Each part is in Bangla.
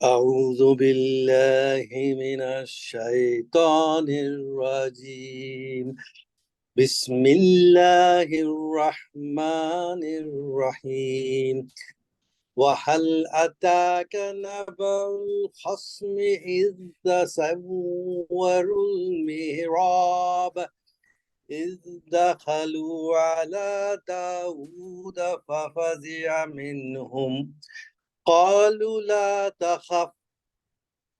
أعوذ بالله من الشيطان الرجيم بسم الله الرحمن الرحيم وهل أتاك نبأ الخصم إذ تسوروا المهراب إذ دخلوا على داود ففزع منهم قالوا لا تخف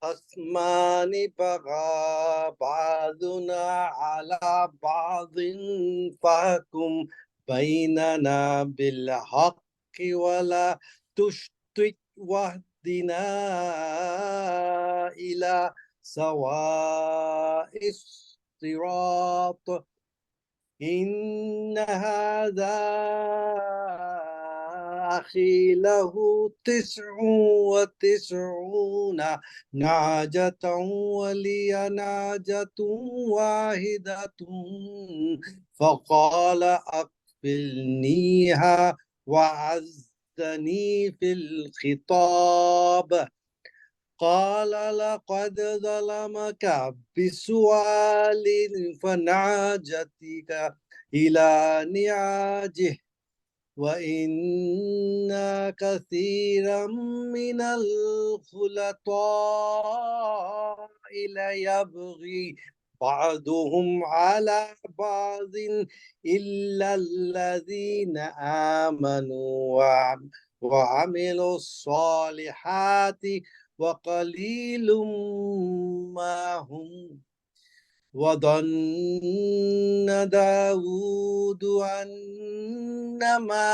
خصمان بغى بعضنا على بعض فاحكم بيننا بالحق ولا تشطط واهدنا إلى سواء الصراط إن هذا أخي له 99 نعجة ولي نعجة واحدة فقال أكفلنيها وعزني في الخطاب قال لقد ظلمك بسؤال فنعجتك إلى نعاجه وإن كثيرا من الخلطاء ليبغي بعضهم على بعض إلا الذين آمنوا وعملوا الصالحات وقليل ما هم وظن داود أنما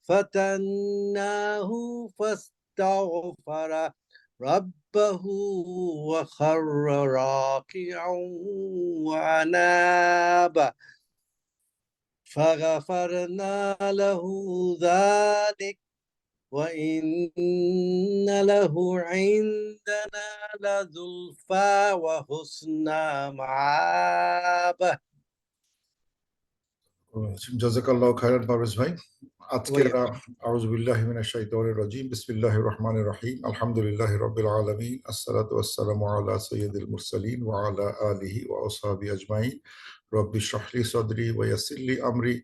فتناه فاستغفر ربه وخر راكعا وأناب فغفرنا له ذلك وإن له عندنا لزلفى وحسن مآب জাযাকাল্লাহু খায়রান পারভেজ ভাই। আজকের আউযু বিল্লাহি মিনাশ শাইতানির রাজীম বিসমিল্লাহির রহমানির রহিম আলহামদুলিল্লাহি রাব্বিল আলামিন আসসালাতু ওয়াসসালামু আলা সাইয়্যিদিল মুরসালিন ওয়া আলা আলিহি ওয়া আসহাবিহি আজমাইন রব্বি ইশরাহ লি সাদরি ওয়া ইয়াসসির লি আমরি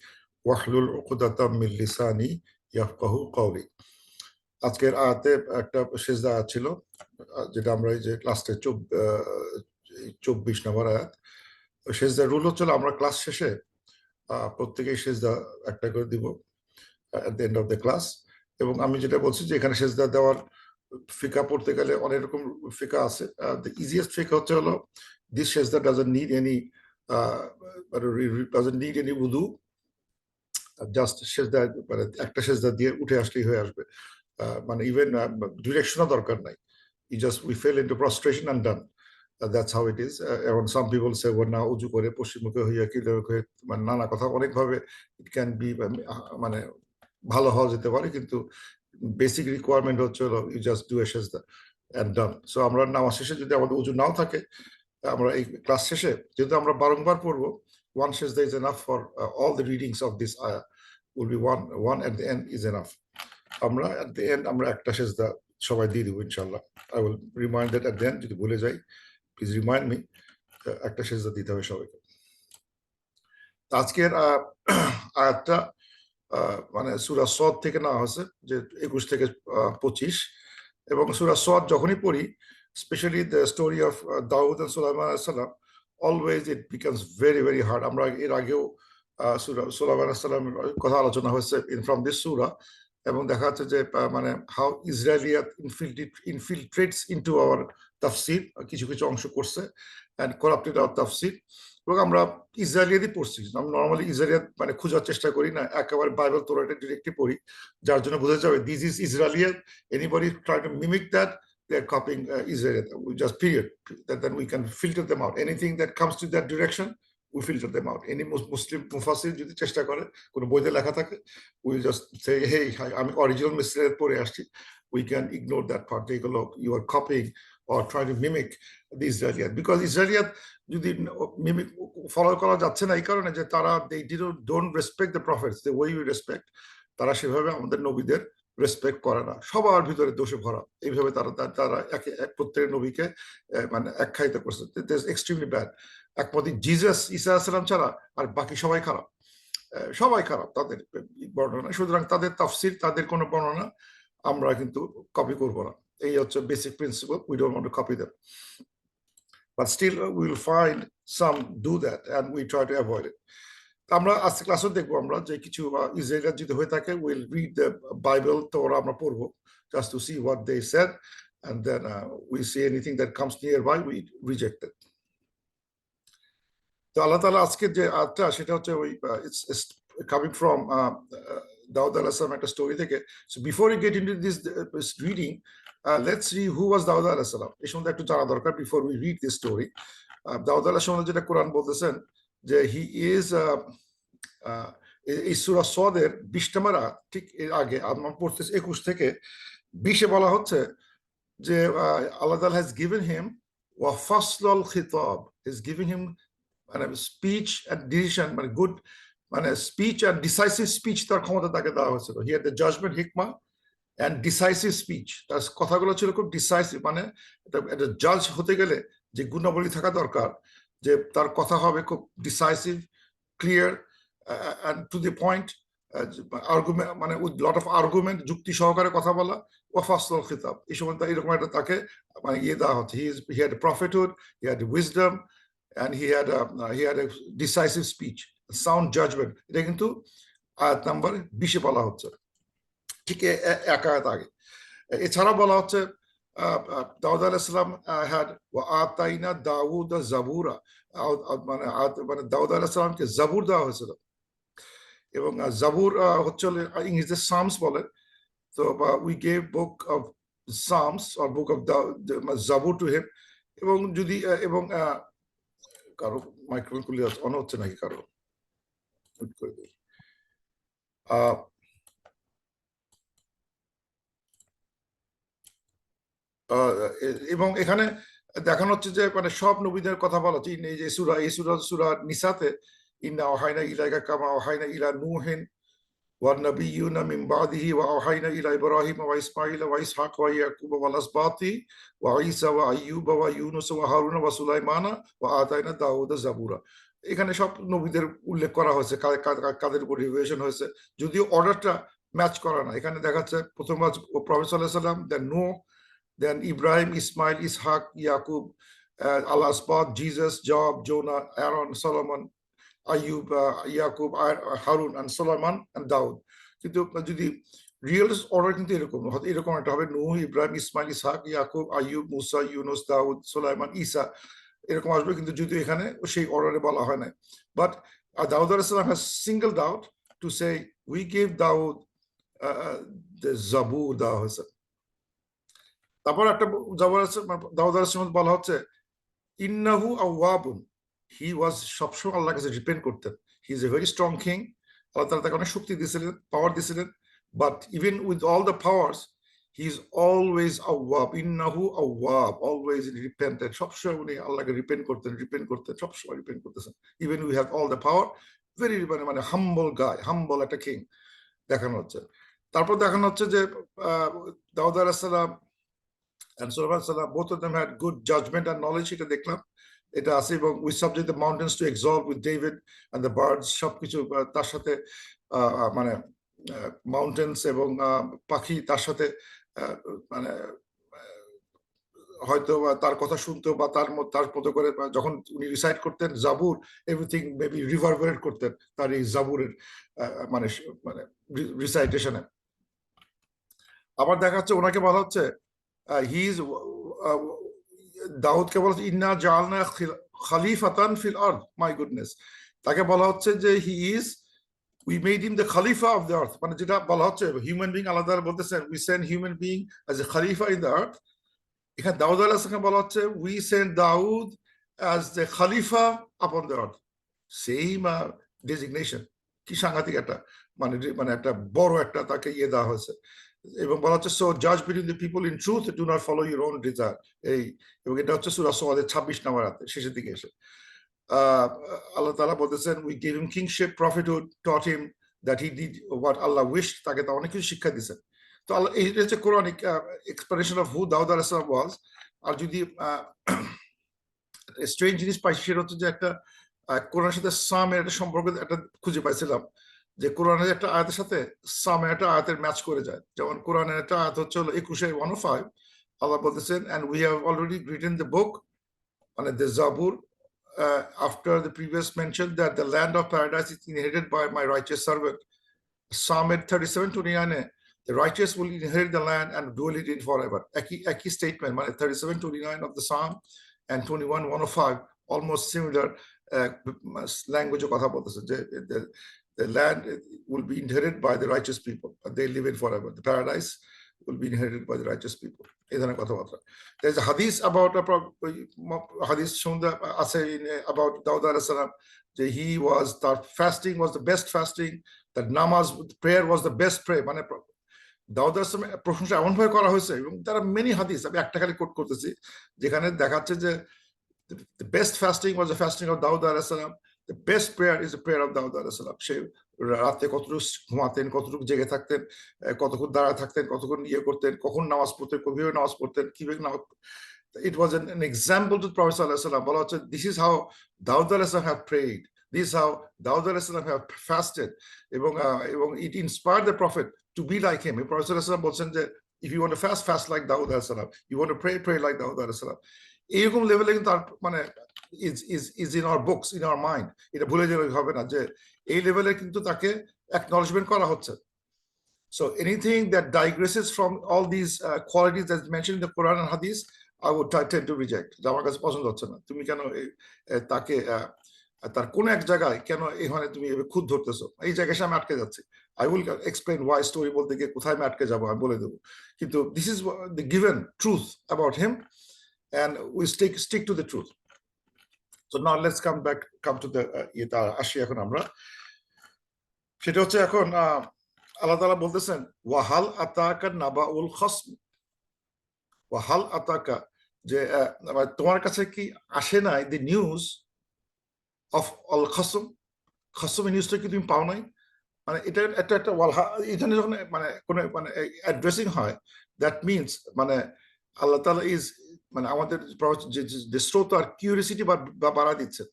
ওয়াহলুল উকদাতাম মিন লিসানি ইয়াফকাহু কওলি। আজকের আয়াতে একটা সিজদা ছিল যেটা আমরা এই যে লাস্টে 24 নম্বর আয়াত। সিজদার রুল হচ্ছে আমরা ক্লাস শেষে প্রত্যেকেই সিজদা একটা করে দিব at the end of the class। এবং আমি যেটা বলছি যে এখানে সিজদা দেওয়ার ফিকা পড়তে গেলে অনেক রকম ফিকা আছে। the easiest ফিকা হচ্ছে হলো this সিজদা doesn't need any wudu, just সিজদা মানে একটা সিজদা দিয়ে উঠে আসলেই হয়ে আসবে, মানে ইভেন ডিরেকশনও দরকার নাই। we fell into prostration and done. That's how it is. And some people say না উজু করে পশ্চিমমুখী হইয়া কি মানে নানা কথা অনেকভাবে ইট ক্যান বি মানে ভালো হওয়া যেতে পারে, কিন্তু বেসিক রিকোয়ারমেন্ট হচ্ছে ইউ জাস্ট ডু এ সিজদা এন্ড ডান। সো আমরা নামাজ শেষে যদি আমাদের উজু নাও থাকে, আমরা এই ক্লাস শেষে যেহেতু আমরা বারংবার পড়বো, one সিজদা is enough for all the readings of this ayah. Will be one at the end is enough. আমরা at the end আমরা একটা সিজদা সবাই দিয়ে দিব ইনশাআল্লাহ। I will remind that at the end, যদি ভুলে যাই প্লিজ রিমাইন্ড মি, একটা সিজদা দিতে হবে সবাইকে। আজকের আয়াতটা মানে সূরা সদ থেকে নেওয়া হয়েছে, যে 21 থেকে 25। এবং সূরা সদ যখনই পড়ি, specially the story of Dawud and Sulaiman আলাইহিস সালাম, always it becomes very very hard. আমরা এর আগেও সূরা সুলাইমান আলাইহিস সালামের কথা আলোচনা হয়েছে ইন ফ্রম দিস সূরা, এবং দেখা যাচ্ছে যে মানে হাউ ইসরায়েলিয়াত ইনফিলট্রেটস ইনটু আওয়ার তাফসির, কিছু কিছু অংশ করছে এন্ড করাপ্টেড আওয়ার তাফসির। এবং আমরা ইসরায়েলিয়াতই পড়ছি, আমরা নর্মালি ইসরায়েলিয়াত মানে খোঁজার চেষ্টা করি না, একেবারে বাইবেল তোরাটা ডিরেক্টলি পড়ি, যার জন্য বোঝা যাবে দিস ইজ ইসরায়েলিয়াত। Anybody try to mimic that, they are copying Israel. We just period. Then we can filter them out. Anything that comes to that direction, we filter them out. Any Muslim mufassir যদি চেষ্টা করে, কোনো বইতে লেখা থাকে, we just say, hey, আমি অরিজিনাল মিসরের পড়ে আসছি, we can ignore that part. যেগুলো you are copying or trying to mimic the Israeliyat, because Israeliyat যদি মিমিক ফলো করা যাচ্ছে না এই কারণে যে তারা they don't respect the prophets the way we respect. তারা সেভাবে আমাদের নবীদের রেসপেক্ট করে না, সবার ভিতরে দোষে ভরা। এইভাবে তারা তারা প্রত্যেক নবীকে মানে আখ্যায়িত করছে, এক্সট্রিমলি ব্যাড। একমাত্র জিসাস ঈসা আলাইহিস সালাম ছাড়া আর বাকি সবাই খারাপ, সবাই খারাপ তাদের বর্ণনা। সুতরাং তাদের তাফসির, তাদের কোনো বর্ণনা আমরা কিন্তু কপি করব না। এই হচ্ছে basic principle, we don't want to copy them, but still we will find some do that and we try to avoid it. আমরা আজকে ক্লাসও দেখবো আমরা যে কিছু ইসরায়েলিরা যদি হয়ে থাকে, উইল রিড দ্য বাইবেল, তো ওরা আমরা পড়বো just to see what they said, and then we see anything that comes nearby we reject it. তো আল্লাহ তাআলা আজকে যে আয়াতটা, সেটা হচ্ছে ওই it's coming from দাউদ আলাইহিস সালাম একটা স্টোরি থেকে। So before we get into this reading, let's see who was দাউদ আলাইহিস সালাম। এই সম্বন্ধে একটু জানা দরকার before we read this story. দাউদ আলাইহিস সালাম যেটা কোরআন বলতেছেন যে he is এই সূরা সদের 20 নম্বর আয়াত, ঠিক এর আগে আমরা পড়তেছি 21 থেকে 20-এ বলা হচ্ছে যে আল্লাহ তাআলা has given him wa faslul khitab, is giving him মানে স্পিচ এন্ড ডিসিশন, মানে গুড, মানে স্পিচ এন্ড ডিসাইসিভ স্পিচ তার ক্ষমতা তাকে দেওয়া হয়েছিল। হি হ্যাড দ্য জাজমেন্ট, হিকমা এন্ড ডিসাইসিভ স্পিচ। তার কথাগুলো ছিল খুব ডিসাইসিভ, মানে একটা জাজ হতে গেলে যে গুণাবলী থাকা দরকার, যে তার কথা হবে খুব decisive, clear and to the point, argument, মানে উইথ লট অফ আর্গুমেন্ট, যুক্তি সহকারে কথা বলা। ওয়া ফাসলুল খিতাব, এই সময় এরকম একটা তাকে মানে ইয়ে দেওয়া হচ্ছে। He had প্রফিটহুড, he had wisdom, and he had a decisive speech, sound judgment. এটা কিন্তু আয়াত নাম্বার 20-এ বলা হচ্ছে, ঠিক এক আয়াত আগে। এছাড়া বলা হচ্ছে দাউদ আলাইহিস সালাম had wa ataina দাউদ জাবুরা, মানে দাউদ আলাইহিস সালামকে জাবুর দেওয়া হয়েছিল। এবং জাবুর হচ্ছে ইংরেজিতে সামস বলে। তো we gave book of Psalms or book of Zabur to him. এবং যদি এবং কারো মাইক্রোফোন খুলে অন হচ্ছে নাকি কারো? এবং এখানে দেখানো হচ্ছে যে মানে সব নবীদের কথা বলা হচ্ছে। এই যে সূরা নিসাতে ইন্না ওয়াহাইনা ইলাইকা কামা ওয়াহাইনা ইলা নূহিন ওয়ান নাবিয়্যুনা মিন বাদিহি ওয়া ওয়াহাইনা ইলা ইব্রাহিম ওয়া ইসমাঈল ওয়া ইসহাক ওয়া ইয়াকুব ওয়াল আসবাতি ওয়া ঈসা ওয়া আইয়ুব ওয়া ইউনুস ওয়া হারুন ওয়া সুলাইমানা ওয়া আতাইনা দাউদা জাবুরা। এখানে সব নবীদের উল্লেখ করা হয়েছে, কাদের উপর রিভিশন হয়েছে, যদিও অর্ডারটা ম্যাচ করা না। এখানে দেখাচ্ছে প্রথম প্রফেট সাল্লাল্লাহু আলাইহি ওয়াসাল্লাম, then Nuh, then Ibrahim, Ismail, Ishaq, Yaqub, আল আসবাত, Jesus, Job, Jonah, Aaron, Solomon, Ayyub, Yaqub, Harun and Sulaiman and Dawud. কিন্তু যদি রিয়েল অর্ডার কিন্তু এরকম একটা হবে, নূহ, ইব্রাহিম, ইসমাইল, ইসহাক, ইয়াকুব, আইয়ুব, মুসা, ইউনুস, দাউদ, সুলাইমান, ঈসা, এরকম আসবে। কিন্তু যদি এখানে সেই অর্ডারে বলা হয় না। বাট দাউদ আলাইহিস সালাম has singled out to say we gave Daud the Zabur দেওয়া হয়েছে। তারপর একটা জাবুর আছে, দাউদ আলাইহিস সালাম বলা হচ্ছে ইন্নাহু আওয়াবুন, হি ওয়াজ, সবসময় আল্লাহর কাছে ডিপেন্ড করতেন। He is a very strong king, Allah তাআলা তাকে অনেক শক্তি দিয়েছিলেন, পাওয়ার দিয়েছিলেন। But even with all the powers he is always আওয়াব, ইন্নাহু আওয়াব, অলওয়েজ রিপেন্টেন্ট। সবসময় উনি আল্লাহকে রিপেন্ট করতেন, সবসময় রিপেন্ট করতেছেন। Even we have all the power, very মানে হাম্বল গায়, হাম্বল একটা কিং দেখানো হচ্ছে। তারপর দেখানো হচ্ছে যে দাউদ আলাইহিস সালাম and Sulaiman, both of them had good judgment and knowledge. এটা দেখলাম, এটা আছে। এবং we subject the mountains to exalt with David and the birds, সবকিছু তার সাথে মানে মাউন্টেন্স এবং পাখি তার সাথে মানে হয়তো তার কথা শুনতো বা তার মতো করে যখন উনি রিসাইট করতেন জাবুর, এভরিথিং মেবি রিভারবেরেট করতেন তার এই জাবুরের মানে রিসাইটেশনে। আবার দেখা যাচ্ছে ওনাকে বলা হচ্ছে he is দাউদকে বলা হচ্ছে ইন্না জাআলনা খলিফাতান ফিল আরদ, মাই গুডনেস। তাকে বলা হচ্ছে যে he is, we made him the khalifa of the earth, মানে যেটা বলা হচ্ছে হিউম্যান বিং, আল্লাহ তাআলা বলতেছেন we send human being as a khalifa in the earth। এখানে দাউদ আলাইহিস সালামকে বলা হচ্ছে we send Daud as the khalifa upon the earth, same designation। কি সাংঘাতিক একটা মানে একটা বড় একটা তাকে ইয়ে দেওয়া হয়েছে। এবং বলা হচ্ছে সো জাজ between the people in truth, do not follow your own desire. এই এবং এটা হচ্ছে সূরা সওয়াদের 26 নম্বর আয়াতে শেষের দিকে এসে আল্লাহ তাআলা বলতেছেন we gave him kingship, প্রফিটহুড, taught him that he did what Allah wished. তাকে তা অনেক কিছু শিক্ষা দিয়েছেন। তো আল্লাহ এই হচ্ছে কোরআনিক এক্সপ্লেনেশন অফ হু দাউদ আলাইহিস সালাম ওয়াজ। আর যদি স্ট্রেঞ্জ জিনিস পাইছি সেটা হচ্ছে যে একটা কোরআনের সাথে সামের একটা সম্পর্ক একটা খুঁজে পাইছিলাম, যে কোরআনের একটা আয়াতের সাথে সামের একটা আয়াতের ম্যাচ করে যায়। যেমন কোরআনের একটা আয়াত হচ্ছে হলো 21:105, আল্লাহ বলতেছেন, and we have already written the book, মানে the Zabur, after the previous mention that the land of paradise is inherited by my righteous servant. Psalm 37:29, the righteous will inherit the land and dwell it in forever. একই statement, মানে 37:29 of the Psalm and 21:105, almost similar language of কথা বলতেছে যে the land will be inherited by the righteous people, they live in forever. The paradise will be inherited by the righteous people. এই ধরনের কথাবার্তা। There's a hadith about hadith শুনতে আছে about Dawud alayhis salam, যে he was, that fasting was the best fasting, that namaz prayer was the best prayer, মানে দাউদ আলাইহিস সালামের প্রশংসা এমন ভাবে করা হয়েছে, এবং তারা মেনি হাদিস, আমি একটা খালি কোট করতেছি, যেখানে দেখাচ্ছে যে the best fasting was the fasting of Dawud alayhis salam, the best prayer is the prayer of Dawud alayhis salam. সে রাতে কতটুকু ঘুমাতেন, কতটুকু জেগে থাকতেন, কতক্ষণ দাঁড়ায় থাকতেন, কতক্ষণ ইয়ে করতেন, কখন নামাজ পড়তেন, কিভাবে নামাজ পড়তেন, কিভাবে নামাজ, it was an example to the Prophet sallallahu alaihi wasallam. বলা হচ্ছে, this is how Dawud alayhis salam have prayed, this is how Dawud alayhis salam have fasted, এবং it inspired the Prophet to be like him. Prophet sallallahu alaihi wasallam বলছেন যে if you want to fast like Dawud alayhis salam, you want to pray like Dawud alayhis salam. এইরকম লেভেলে কিন্তু তার মানে is in our books, in our mind, এটা ভুলে গেলে হবে না যে এই লেভেলে কিন্তু তাকে acknowledgement করা হচ্ছে। So anything that digresses from all these qualities that's mentioned in the Quran and Hadith, I would tend to reject. আমার কাছে পছন্দ হচ্ছে না। তুমি কেন তাকে তার কোন এক জায়গায় কেন এখানে তুমি খুদ ধরতেছো, এই জায়গায় আমি আটকে যাচ্ছি। I will explain why story বলতে গিয়ে কোথায় আমি আটকে যাবো আমি বলে দেবো, কিন্তু this is the given truth about him, and we stick to the truth. So now let's come to the আসি এখন আমরা, সেটা হচ্ছে এখন আল্লাহ তাআলা বলতেছেন ওয়াহাল আতাকা নাবাউল খসম, ওয়াহাল আতাকা, যে তোমার কাছে কি আসে নাই the news of al খসম, খসম নিউজটা কি তুমি পাও নাই, মানে এটা একটা এখানে যখন মানে কোন মানে অ্যাড্রেসিং হয়, দ্যাট মিনস মানে আল্লাহ তাআলা ইজ, মানে আমাদের যে শ্রোতার কিউরিওসিটি বাড়া দিচ্ছে।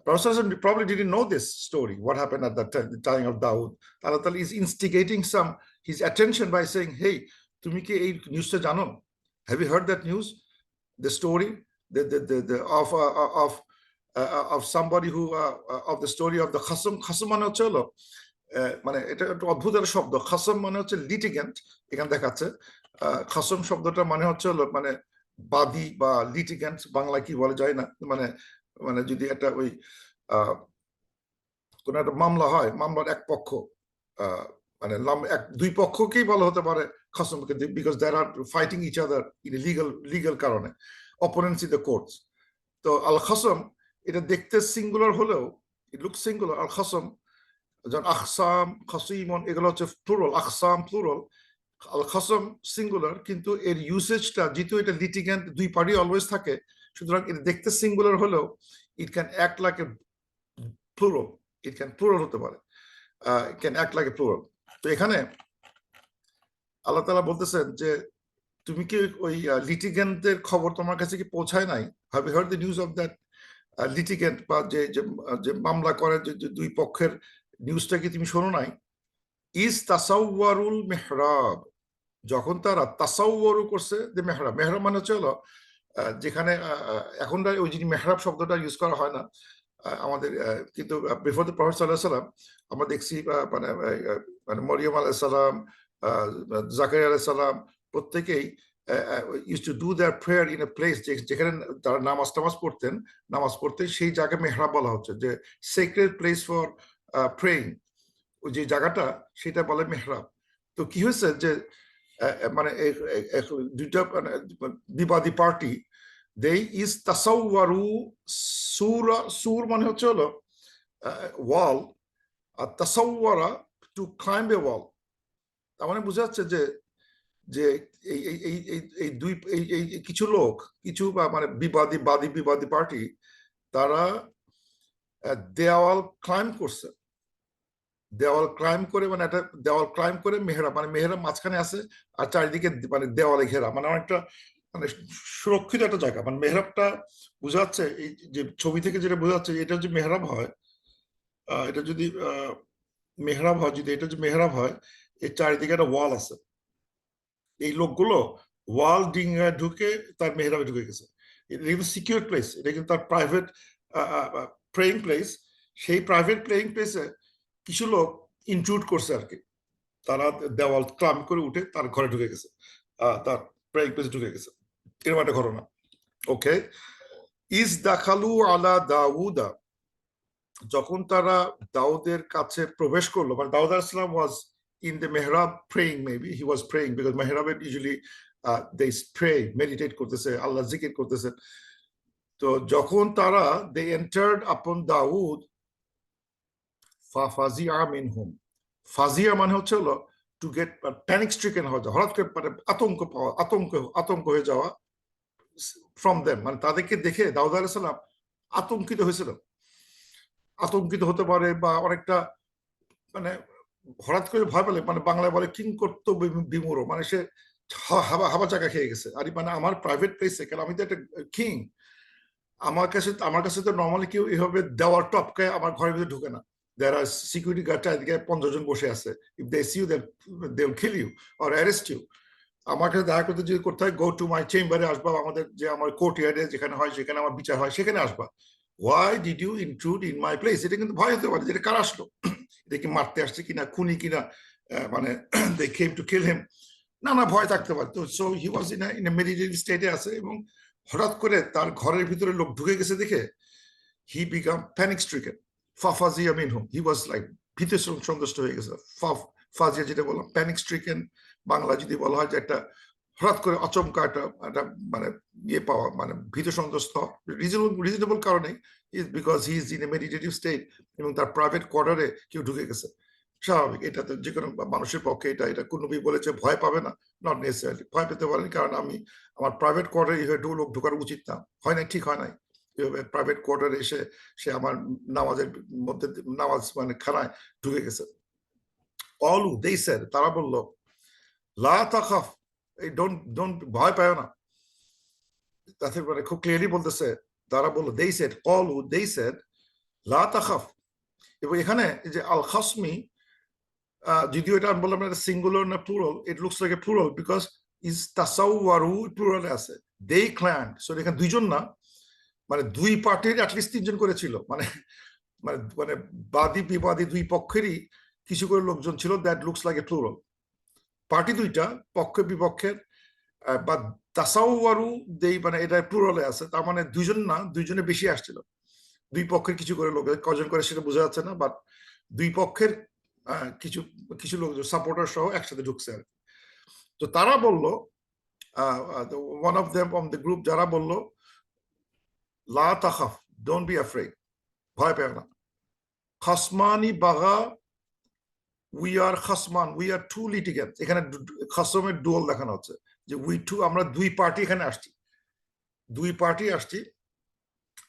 Prophet probably didn't know this story, what happened at the time of Dawood. Allah Ta'ala is instigating his attention by saying, hey, tumi ki ei news ta jano? Have you heard that news? The story of somebody who of the story of the khasam. Khasam মানে হচ্ছে হলো মানে এটা একটা অদ্ভুত একটা শব্দ। খাসম মানে হচ্ছে লিটিগেন্ট, এখানে দেখাচ্ছে খাসম শব্দটা মানে হচ্ছে হলো মানে বাদী বা লিটিগেন্ট, বাংলা কি বলে যায় না, মানে মানে যদি একটা ওই কোন একটা মামলা হয়, মামলার এক পক্ষ মানে দুই পক্ষকেই বলা হতে পারে খাসম, because there are fighting each other in legal কারণে, অপোনেন্টস ইন দ্য কোর্টস। তো আল খাসম এটা দেখতে সিঙ্গুলার হলেও, ইট লুক সিঙ্গুলার, আল খাসম যেমন আখসাম, খাসিমন এগুলো হচ্ছে প্লুরাল, আখসাম প্লুরাল, আল খাসম সিঙ্গুলার, কিন্তু এর ইউসেজটা যেহেতু এটা লিটিগেন্ট দুই পার্টি অলওয়েজ থাকে, সুতরাং এটা দেখতে সিঙ্গুলার হলেও it can act like a plural, it can plural হতে পারে, it can act like a plural. তো এখানে আল্লাহ তাআলা বলতেছেন যে তুমি কি ওই লিটিগেন্টদের খবর তোমার কাছে কি পৌঁছায় নাই? have you heard the news of that litigant, বা যে মামলা করে যে দুই পক্ষের নিউজটা কি তুমি শোনো নাই? ইস তাসাওয়ারুল মিহরাব, যখন তারা তাসাওয়ারু করছে, যে মেহরাব, মেহরাব মানে হচ্ছে হলো যেখানে এখন ওই যে মেহরাব শব্দটা ইউজ করা হয় না আমাদের, কিন্তু বিফোর দ্য প্রফেট সাল্লাল্লাহু আলাইহি ওয়াসাল্লাম আমরা দেখছি মানে মানে মরিয়ম আলাইহিস সালাম, জাকারিয়া আলাইহিস সালাম প্রত্যেকেই used to do their prayer in a place, যেখানে তারা নামাজ পড়তেন সেই জায়গায় মেহরাব বলা হচ্ছে, যে sacred place for praying, ওই যে জায়গাটা সেটা বলে মেহরাব। তো কি হয়েছে যে মানে দুইটা বিবাদী পার্টি, they is tasawwaru সুর মানে হচ্ছে হলো ওয়াল, আর তাসাওয়ারা টু ক্লাইম্ব এ ওয়াল। তার মানে বোঝা যাচ্ছে যে যে এই দুই কিছু লোক, কিছু মানে বিবাদী পার্টি, তারা দেওয়াল ক্লাইম্ব করছে, দেওয়াল ক্লাইম করে, মানে একটা দেওয়াল ক্লাইম করে মেহরাব, মানে মেহরাব মাঝখানে আছে আর চারিদিকে মানে দেওয়ালে ঘেরা, মানে অনেকটা মানে সুরক্ষিত একটা জায়গা। মানে মেহরাবটা বোঝা যাচ্ছে, এই যে ছবি থেকে যেটা বোঝা যাচ্ছে, এটা যদি মেহরাব হয়, এটা যদি মেহরাব হয়, যদি এটা যদি মেহরাব হয়, এর চারিদিকে একটা ওয়াল আছে। এই লোকগুলো ওয়াল ডিঙে ঢুকে তার মেহরাবে ঢুকে গেছে। এটা কিন্তু সিকিউর প্লেস, এটা কিন্তু তার প্রাইভেট প্রেইং প্লেস। সেই প্রাইভেট প্লেইং প্লেসে কিছু লোক ইনট্রুড করছে আর কি, তারা দেওয়াল ক্লাম করে উঠে তার ঘরে ঢুকে গেছে, তার প্রেইং প্লেসে ঢুকে গেছে। এরকম একটা ঘটনা। ওকে, ইস দাখালু আলা দাউদা, যখন তারা দাউদের কাছে প্রবেশ করলো, মানে দাউদ আলাইহিস সালাম ওয়াজ in the mihrab praying, maybe he was praying because mihrab usually they pray, meditate করতেছে, আল্লাহ জিকির করতেছে। তো যখন তারা they entered upon দাউদ, ফাজিআ মিনহুম, ফাজিয়া মানে হচ্ছে হলো টু গেট প্যানিক স্ট্রিকেন হওয়া, হঠাৎ করে মানে আতঙ্ক পাওয়া, আতঙ্ক হয়ে যাওয়া ফ্রম দেম, মানে তাদেরকে দেখে দাউদ আলাইহিস সালাম আতঙ্কিত হয়েছিল। আতঙ্কিত হতে পারে বা অনেকটা মানে হঠাৎ করে ভয় পেলে, মানে বাংলায় বলে কিং করতো বিমূঢ়, মানে সে হাবা চাকা খেয়ে গেছে। আর মানে আমার প্রাইভেট প্লেসে, কেন আমি তো একটা কিং, আমার কাছে তো নর্মালি কেউ এভাবে দেওয়ার টপকে আমার ঘরের ভিতরে ঢুকে না। দেয়ার আর সিকিউরিটি গার্ড চারিদিকে 50 জন বসে আছে, if they see you they will kill you or arrest you. আমার কাছে দেখা করতে যদি করতে হয়, গো টু মাই চেম্বারে আসবা, আমাদের যে আমার কোর্ট ইয়ার্ডে যেখানে হয়, সেখানে আমার বিচার হয়, সেখানে আসবা। Why did you intrude in my place? এটা কিন্তু ভয় হতে পারে, যেটা কার আসলো, এটা কি মারতে আসছে কিনা, খুনি কিনা, মানে দে কেম টু কিল হিম, নানা ভয় থাকতে পারে। তো so he was in a meditative স্টেটে আছে, এবং হঠাৎ করে তার ঘরের ভিতরে লোক ঢুকে গেছে দেখে হি বিকাম প্যানিক স্ট্রিকেন, ফাফাজিয়া মিনহুম, হি ওয়াজ লাইক ভীত সন্তুষ্ট হয়ে গেছে। ফাজিয়া যেটা বললাম, প্যানিক স্ট্রিকেন, বাংলা যদি বলা হয় যে একটা হঠাৎ করে আচমকা একটা মানে ইয়ে পাওয়া, মানে ভীত সন্ত্রস্ত, রিজনেবল কারণে, is because he is in a meditative state, এবং তার প্রাইভেট কোয়ার্টারে কেউ ঢুকে গেছে। স্বাভাবিক, এটা তো যে কোনো মানুষের পক্ষে, এটা কোন নবী বলেছে ভয় পাবে না, নট নেসেসারি ভয় পেতে পারেন, কারণ আমি আমার প্রাইভেট কোয়ার্টারে এইভাবে লোক ঢোকার উচিত না, হয় না, ঠিক হয় নাই। এভাবে প্রাইভেট কোয়ার্টারে এসে সে আমার নামাজের মধ্যে, নামাজ মানে খানায় ঢুকে গেছে। অলু দেই সেড, তারা বলল, লা তাখাফ, এই ডোন্ট ভয় পায় না। তাতে মানে খুব ক্লিয়ারলি বলতেছে, তারা বললো দেই সেড, অলু দেই সেড লা তাখাফ। এবং এখানে যে আল খাসমি, যদিও এটা আমি বললাম না সিঙ্গুলার না plural, it looks like a plural because is তাসাওয়ারু প্লুরালে আছে, দে ক্ল্যান্ড, সো এখানে দুইজন না, মানে দুই পার্টির অ্যাটলিস্ট 3 জন করেছিল, মানে মানে মানে বাদী বিবাদী দুই পক্ষেরই কিছু করে লোকজন ছিল, that looks like a plural. Party দুইটা, পক্ষ বিপক্ষের, বা তাসাওয়ারু দেই, মানে এটা প্লুরালে আছে, তার মানে দুইজন না, দুইজনে বেশি আসছিল, দুই পক্ষের কিছু করে লোক, কজন করে সেটা বোঝা যাচ্ছে না, বাট দুই পক্ষের কিছু কিছু লোক সাপোর্টার সহ একসাথে ঢুকছে আর। তো তারা বললো, one of them from the group, যারা বললো লা তাখাফ, ডোন্ট বি অ্যাফ্রেড, ভয় পেও না, খাসমানি বাগা, উই আর খাসমান, উই আর টু লিটিগেন্টস, এখানে খাসমের ডুয়াল দেখানো হচ্ছে, যে উই টু, আমরা দুই পার্টি এখানে আসছি, দুই পার্টি আসছি,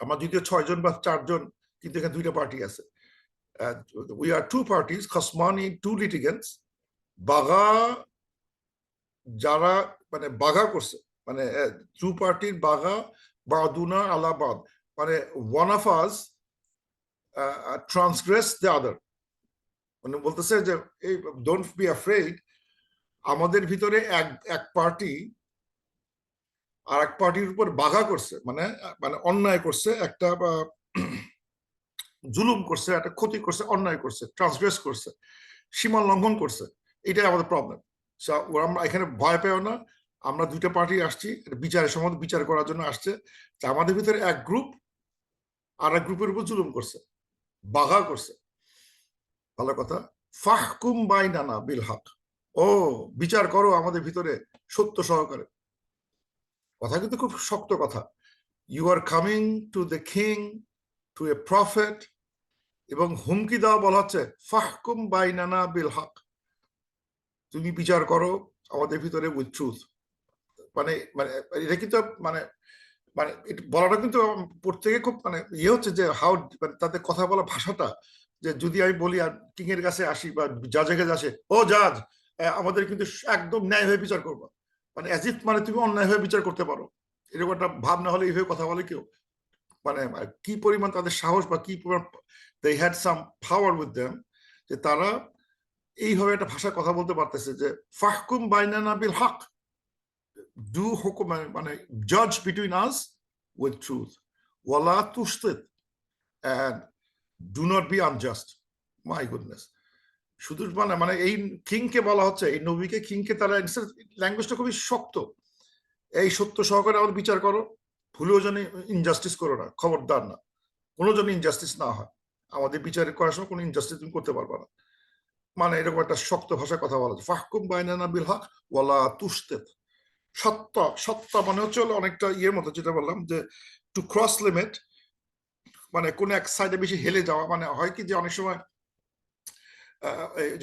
আমরা যদিও 6 জন বা 4 জন, কিন্তু এখানে দুইটা পার্টি আছে। we are two parties, khasmani, two litigants, বাগা, যারা মানে বাগা করছে, মানে টু পার্টির বাগা, বাদুনা আলাবাদ, মানে one of us transgress the other, মানে বলতেছে যে এই ডোন্ট বি অ্যাফ্রেড, আমাদের ভিতরে এক পার্টি আর এক পার্টির উপর বাগা করছে, মানে মানে অন্যায় করছে, একটা জুলুম করছে, একটা ক্ষতি করছে, অন্যায় করছে, ট্রান্সগ্রেস করছে, সীমা লঙ্ঘন করছে, এটাই আমাদের প্রবলেম। আমরা এখানে ভয় পেও না, আমরা দুইটা পার্টি আসছি বিচারের সময় বিচার করার জন্য আসছে, আমাদের ভিতরে এক গ্রুপ আর এক গ্রুপের উপর জুলুম করছে, বাঘা করছে। ভালো কথা, ফাহকুম বাইনানা বিল হক, ও বিচার করো আমাদের ভিতরে সত্য সহকারে। কথা কিন্তু খুব শক্ত কথা। You are coming to the king, to a prophet, এবং হুমকি দেওয়া বলা হচ্ছে ফাহকুম বাইনানা বিল হক, তুমি বিচার করো আমাদের ভিতরে উইথ ট্রুথ। মানে মানে এটা কিন্তু মানে মানে বলাটা কিন্তু প্রত্যেকে খুব মানে ইয়ে হচ্ছে যে হাউ, মানে তাদের কথা বলা ভাষাটা, যে যদি আমি বলি আর কিং এর কাছে আসি বা জাজের কাছে আসে, ও জাজ আমাদের কিন্তু একদম ন্যায় হয়ে বিচার করবা, মানে অ্যাজ ইফ মানে তুমি অন্যায় হয়ে বিচার করতে পারো, এরকম একটা ভাবনা হলে এইভাবে কথা বলে কেউ, মানে কি পরিমাণ তাদের সাহস বা কি পরিমাণ they had some power with them, যে তারা এইভাবে একটা ভাষায় কথা বলতে পারতেছে যে ফাহকুম বাইনানা বিল হক, ডু হুকুম, মানে জাজ বিটুইন আস উইথ ট্রুথ, ওয়ালা তুশতিত, and do not be unjust. My goodness, শুধু মানে মানে এই কিংকে বলা হচ্ছে, এই নবীকে কিংকে তারা, ল্যাঙ্গুয়েজটা খুবই শক্ত, এই সত্য সহকারে আমার বিচার করো, ভুলেও যেন ইনজাস্টিস করো না, খবরদার না, কোনো যেন ইনজাস্টিস না হয়, আমাদের বিচার করার সময় কোনো ইনজাস্টিস তুমি করতে পারবে না, মানে এরকম একটা শক্ত ভাষায় কথা বলা যায়। ফাহকুম বাইনানা বিল হক ওয়ালা তুশতিত, সত্য, সত্য মানে হচ্ছে অনেকটা ইয়ের মতো, যেটা বললাম যে টু ক্রস লিমিট, মানে কোন এক সাইডে বেশি হেলে যাওয়া, মানে হয় কি যে অনেক সময়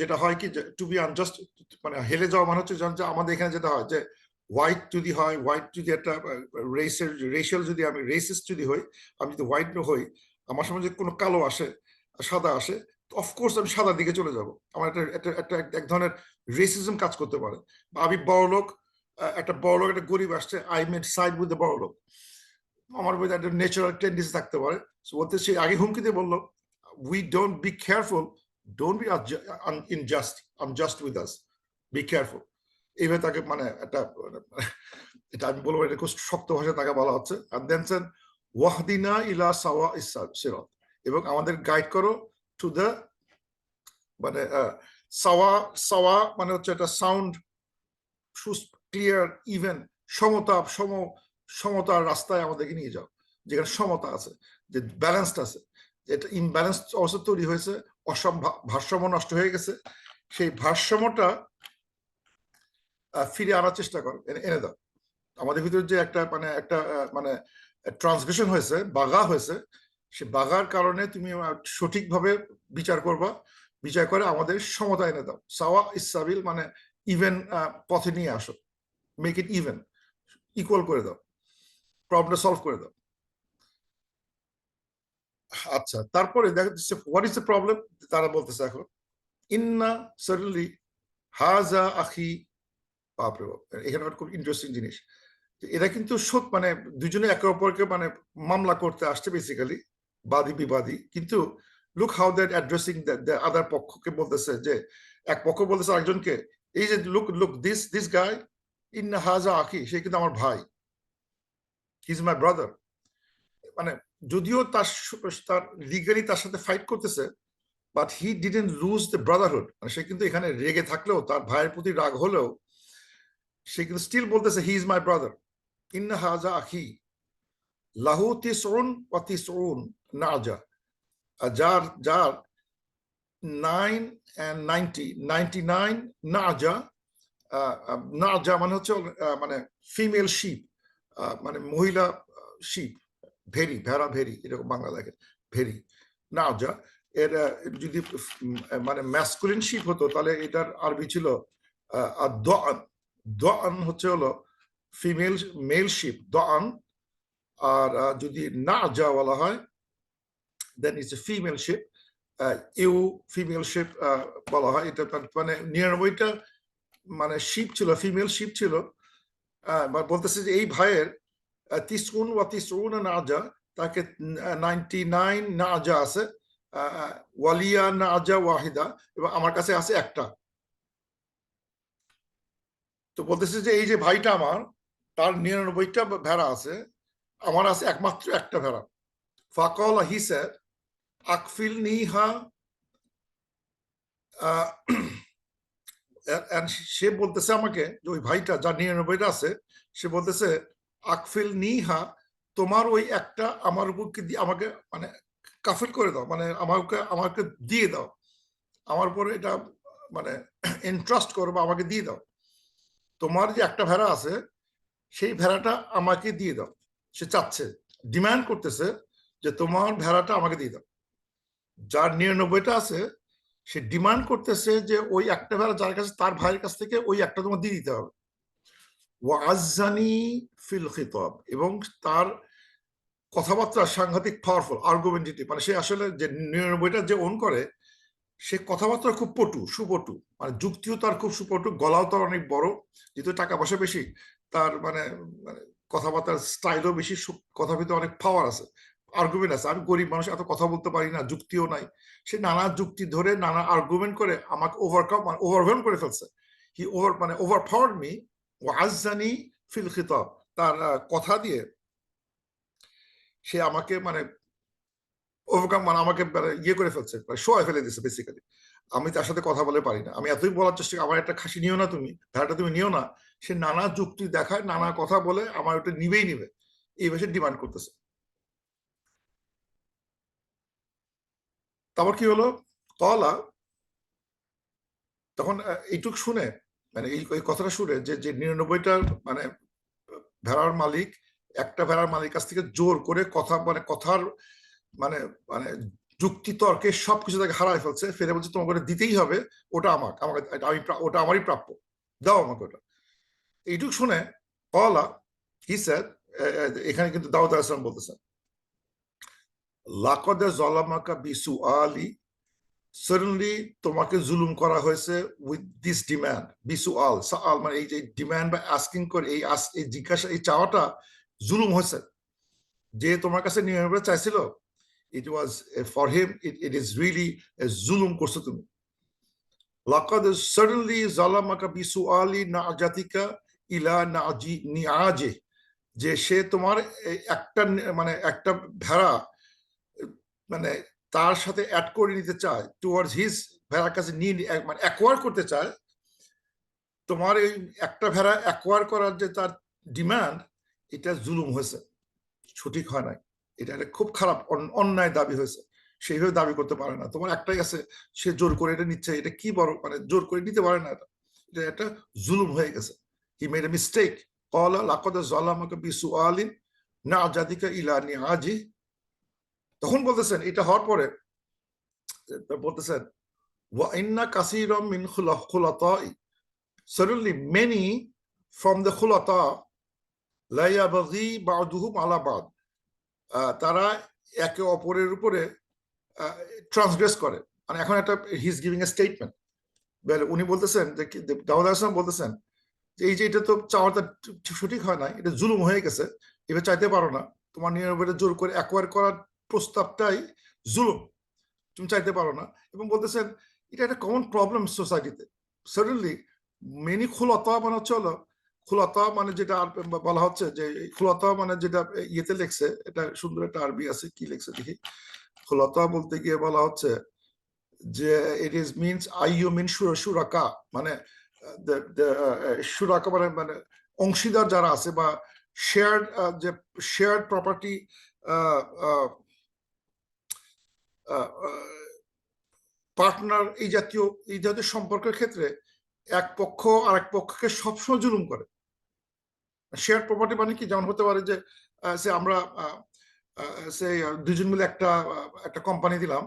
যেটা হয় কি যে টু বি আনজাস্ট, মানে হেলে যাওয়া মানে হচ্ছে যে আমাদের এখানে যেটা হয় যে হোয়াইট যদি হয়, হোয়াইট যদি একটা রেশিয়াল যদি আমি রেসিস্ট যদি হই, আমি যদি হোয়াইট হই, আমার সময় যদি কোনো কালো আসে, সাদা আসে, অফকোর্স আমি সাদার দিকে চলে যাব, আমার একটা এক ধরনের রেসিজম কাজ করতে পারে। আমি বড় লোক, একটা বড় লোক একটা গরিব আসছে, I made side with the বড় লোক, আমার মধ্যে একটা ন্যাচারাল টেন্ডেন্সি থাকতে পারে। বলতে সে আগে হুমকি দিয়ে বললো, we don't be careful, don't be unjust with us, be careful, এইভাবে তাকে মানে একটা, এটা আমি বলবো এটা খুব শক্ত ভাষায় তাকে বলা হচ্ছে। আর দেন সেন ওয়াহদিনা ইলা সাওয়া সিরাত, এবং আমাদের গাইড করো টু দ্য, মানে সাওয়া, সাওয়া মানে হচ্ছে একটা সাউন্ড, ক্লিয়ার, ইভেন, সমতা, সমতার রাস্তায় আমাদেরকে নিয়ে যাও, যেখানে সমতা আছে, যে ব্যালেন্সড আছে, এটা ইমব্যালেন্স অবস্থা তৈরি হয়েছে, ভারসাম্য নষ্ট হয়ে গেছে, সেই ভারসাম্যটা ফিরে আনার চেষ্টা করো, এনে দাও। আমাদের ভিতরে যে একটা মানে একটা মানে ট্রান্সগ্রেশন হয়েছে, বাগা হয়েছে, সে বাগার কারণে তুমি সঠিকভাবে বিচার করবা, বিচার করে আমাদের সমতা এনে দাও, সাওয়া ইসাবিল, মানে ইভেন পথে নিয়ে আসো, মেক ইট ইভেন, ইকুয়াল করে দাও, প্রবলেম সলভ করে দাও। আচ্ছা, তারপরে দেখা যাচ্ছে হোয়াট ইজ দ্য প্রবলেম, তারা বলতেছে এখন ইন্না সার্টেনলি হাজা আখি, বাপরে বাপ, এখানে খুব ইন্টারেস্টিং জিনিস, এরা কিন্তু মানে দুজনে একে অপরকে মানে মামলা করতে আসছে বেসিক্যালি, বাদী বিবাদী, কিন্তু look how that addressing the other পক্ষকে বলতেছে, যে এক পক্ষ বলতেছে আরেকজনকে, এই যে লুক লুক দিস গাই ইন্না হাজা আখি, সে কিন্তু আমার ভাই, হি ইজ মাই ব্রাদার, মানে যদিও তার লিগালি তার সাথে ফাইট করতেছে, but he didn't lose the brotherhood, মানে সে কিন্তু এখানে রেগে থাকলেও, তার ভাইয়ের প্রতি রাগ হলেও, সে কিন্তু স্টিল বলতেছে হি ইজ মাই ব্রাদার, ইন্না হাজা আখি লাহু তিসউন ওয়া তিসউন নাজা, যার যার 99 নাজা, নাজা মানে হচ্ছে মানে ফিমেল শিপ, মানে মহিলা শিপ, ভেরি, ভেড়া ভেরি, এরকম বাংলা লাগে, ভেরি, নাজা, এর যদি মানে ম্যাসকুলিন শিপ হতো তাহলে এটার আরবি ছিল দআন, দআন হচ্ছে হলো ফিমেল, মেল শিপ দআন, আর যদি নাজা বলা হয় then it's a female sheep, ewe female sheep বলা হয়, এটা মানে 99টা মানে শিপ ছিল, ফিমেল শিপ ছিল, বলতেছে যে এই ভাইয়ের তিসউন ওয়া তিসউন নাজা, তাকে 99 নাজা আছে, ওয়ালিয়া নাজা ওয়াহিদা, এবং আমার কাছে আছে একটা। তো বলতেছে যে এই যে ভাইটা আমার, তার 99টা ভেড়া আছে, আমার আছে একমাত্র একটা ভেড়া। ফাকাল, হি সেড আকফিল নিহা, সে বলতেছে আমাকে, যে ওই ভাইটা যার 99টা আছে, সে বলতেছে আকফিল নিহা, তোমার ওই একটা আমার উপরকে আমাকে মানে কাফিল করে দাও, মানে আমাকে দিয়ে দাও, আমার উপরে এটা মানে এন্ট্রাস্ট করো বা আমাকে দিয়ে দাও, তোমার যে একটা ভেড়া আছে সেই ভেড়াটা আমাকে দিয়ে দাও, সে চাচ্ছে, ডিমান্ড করতেছে যে তোমার ভেড়াটা আমাকে দিয়ে দাও। যার 99টা আছে সে ডিমান্ড করতেছে যে ওই একটা ভেড়া যার কাছে, তার ভাইয়ের কাছ থেকে ওই একটা তোমার দিয়ে দিতে হবে। ওয়াজ্জানি ফিল খিতাব, এবং তার কথাবার্তা সাংঘাতিক পাওয়ারফুল, আর্গুমেন্টেটিভ, মানে সে আসলে যে 99টা যে ওন করে সে কথাবার্তা খুব সুপটু, মানে যুক্তিও তার খুব সুপটু, গলাও তার অনেক বড়, যেহেতু টাকা পয়সা বেশি, তার মানে কথাবার্তার স্টাইলও বেশি, কথা ভিতরে অনেক পাওয়ার আছে, আর্গুমেন্ট আছে। আমি গরিব মানুষ, এত কথা বলতে পারি না, যুক্তিও নাই। সে নানা যুক্তি ধরে নানা আর্গুমেন্ট করে আমাকে ওভারওয়েলম করে ফেলছে। হি ওভার পাওয়ার্ড মি ওয়া আযজানি ফিল খিতাব। তার কথা দিয়ে সে আমাকে ওভারকাম, আমাকে ইয়ে করে ফেলছে, শোয়া ফেলে দিচ্ছে বেসিক্যালি। আমি তার সাথে কথা বলে পারি না, আমি এতই বলার চেষ্টা করি আমার একটা খাসি নিও না, তুমি ভেড়াটা তুমি নিও না, সে নানা যুক্তি দেখায়, নানা কথা বলে আমার ওটা নিবেই নিবে, এই ভাষায় ডিমান্ড করতেছে। তারপর কি হলো, কলা তখন এইটুক শুনে, মানে এই কথাটা শুনে যে 99টা মানে ভেড়ার মালিক একটা ভেড়ার মালিক কাছ থেকে জোর করে কথার মানে মানে যুক্তি তর্কে সবকিছু তাকে হারায় ফেলছে, ফেরে বলছে তোমাকে ওটা দিতেই হবে, ওটা ওটা আমারই প্রাপ্য, দাও আমাকে ওটা। এইটুক শুনে কলা হি সেড, এখানে কিন্তু দাউদ আলাইহিস সালাম বলতেছেন, লাকাদ যালামাকা বিসুআলি, সাডেনলি তোমাকে জুলুম করা হয়েছে উইথ দিস ডিমান্ড। বিসুআল, সাআল মানে এই যে ডিমান্ড বা আস্কিং করে, এই জিজ্ঞাসা, এই চাওয়াটা জুলুম হয়েছে। যে তোমার কাছে নিয়ে চাইছিল, it was for him, it is really a zulum করছো তুমি। লাকাদ সাডেনলি যালামাকা বিসুআলি নাজাতিকা ইলা নিআজে, যে সে তোমার একটা ভেড়া মানে তার সাথে অ্যাড করে নিতে চায়, টুয়ার্ডস হিজ ভেড়ার কাছে নিয়ে অ্যাকোয়ার করতে চায়। তোমার এই একটা ভেড়া অ্যাকোয়ার করার যে তার ডিমান্ড, এটা জুলুম হয়েছে, সঠিক হয় নাই, এটা একটা খুব খারাপ অন্যায় দাবি হয়েছে, সেইভাবে দাবি করতে পারে না। তোমার একটাই আছে, সে জোর করে এটা নিচ্ছে, এটা কি বড়, জোর করে নিতে পারে না, এটা একটা জুলুম হয়ে গেছে। He made a mistake. ক্বালা লাকাদ যালামাকা বিসুআলিন নাজাতিকা ইলা নিআজি। তখন বলতেছেন, এটা হওয়ার পরে বলতেছেন, ওয়া ইন্না কাসীরাম মিন খুলাতাই, certainly many from the khulata লা ইয়াবগি বা'দুহুম আলা বা'দ, তারা একে অপরের উপরে ট্রান্সগ্রেস করে। মানে এখন একটা হি ইজ গিভিং এ স্টেটমেন্ট, উনি বলতেছেন যে দাউদ আলাইহিস সালাম বলতেছেন যে এই যে এটা তো চাওয়াটা সঠিক হয় না, এটা জুলুম হয়ে গেছে, এবার চাইতে পারো না, তোমার নিয়মের জোর করে অ্যাকোয়ার করার প্রস্তাবটাই জুলুম, তুমি চাইতে পারো না। এবং বলতেছেন এটা একটা কমন প্রবলেম সোসাইটিতে। সাডেনলি মেনি খুলতা মানে হচ্ছে হলো, খুলতা মানে যেটা বলা হচ্ছে যে খুলতা মানে যেটা ইয়েতে লেখছে, এটা সুন্দর একটা আরবি আছে, কি লেখছে দেখি। খুলতা বলতে গিয়ে বলা হচ্ছে যে ইট ইজ মিনস আইয়ু মিন শুরাকা, মানে শুরাকা মানে অংশীদার যারা আছে, বা শেয়ার্ড, যে শেয়ার্ড প্রপার্টি পার্টনার, এই জাতীয় সম্পর্কের ক্ষেত্রে এক পক্ষ আরেক পক্ষকে সবসময় জুলুম করে। শেয়ার প্রপার্টি মানে কি, যেমন হতে পারে যে সে আমরা সে দুজন মিলে একটা কোম্পানি দিলাম,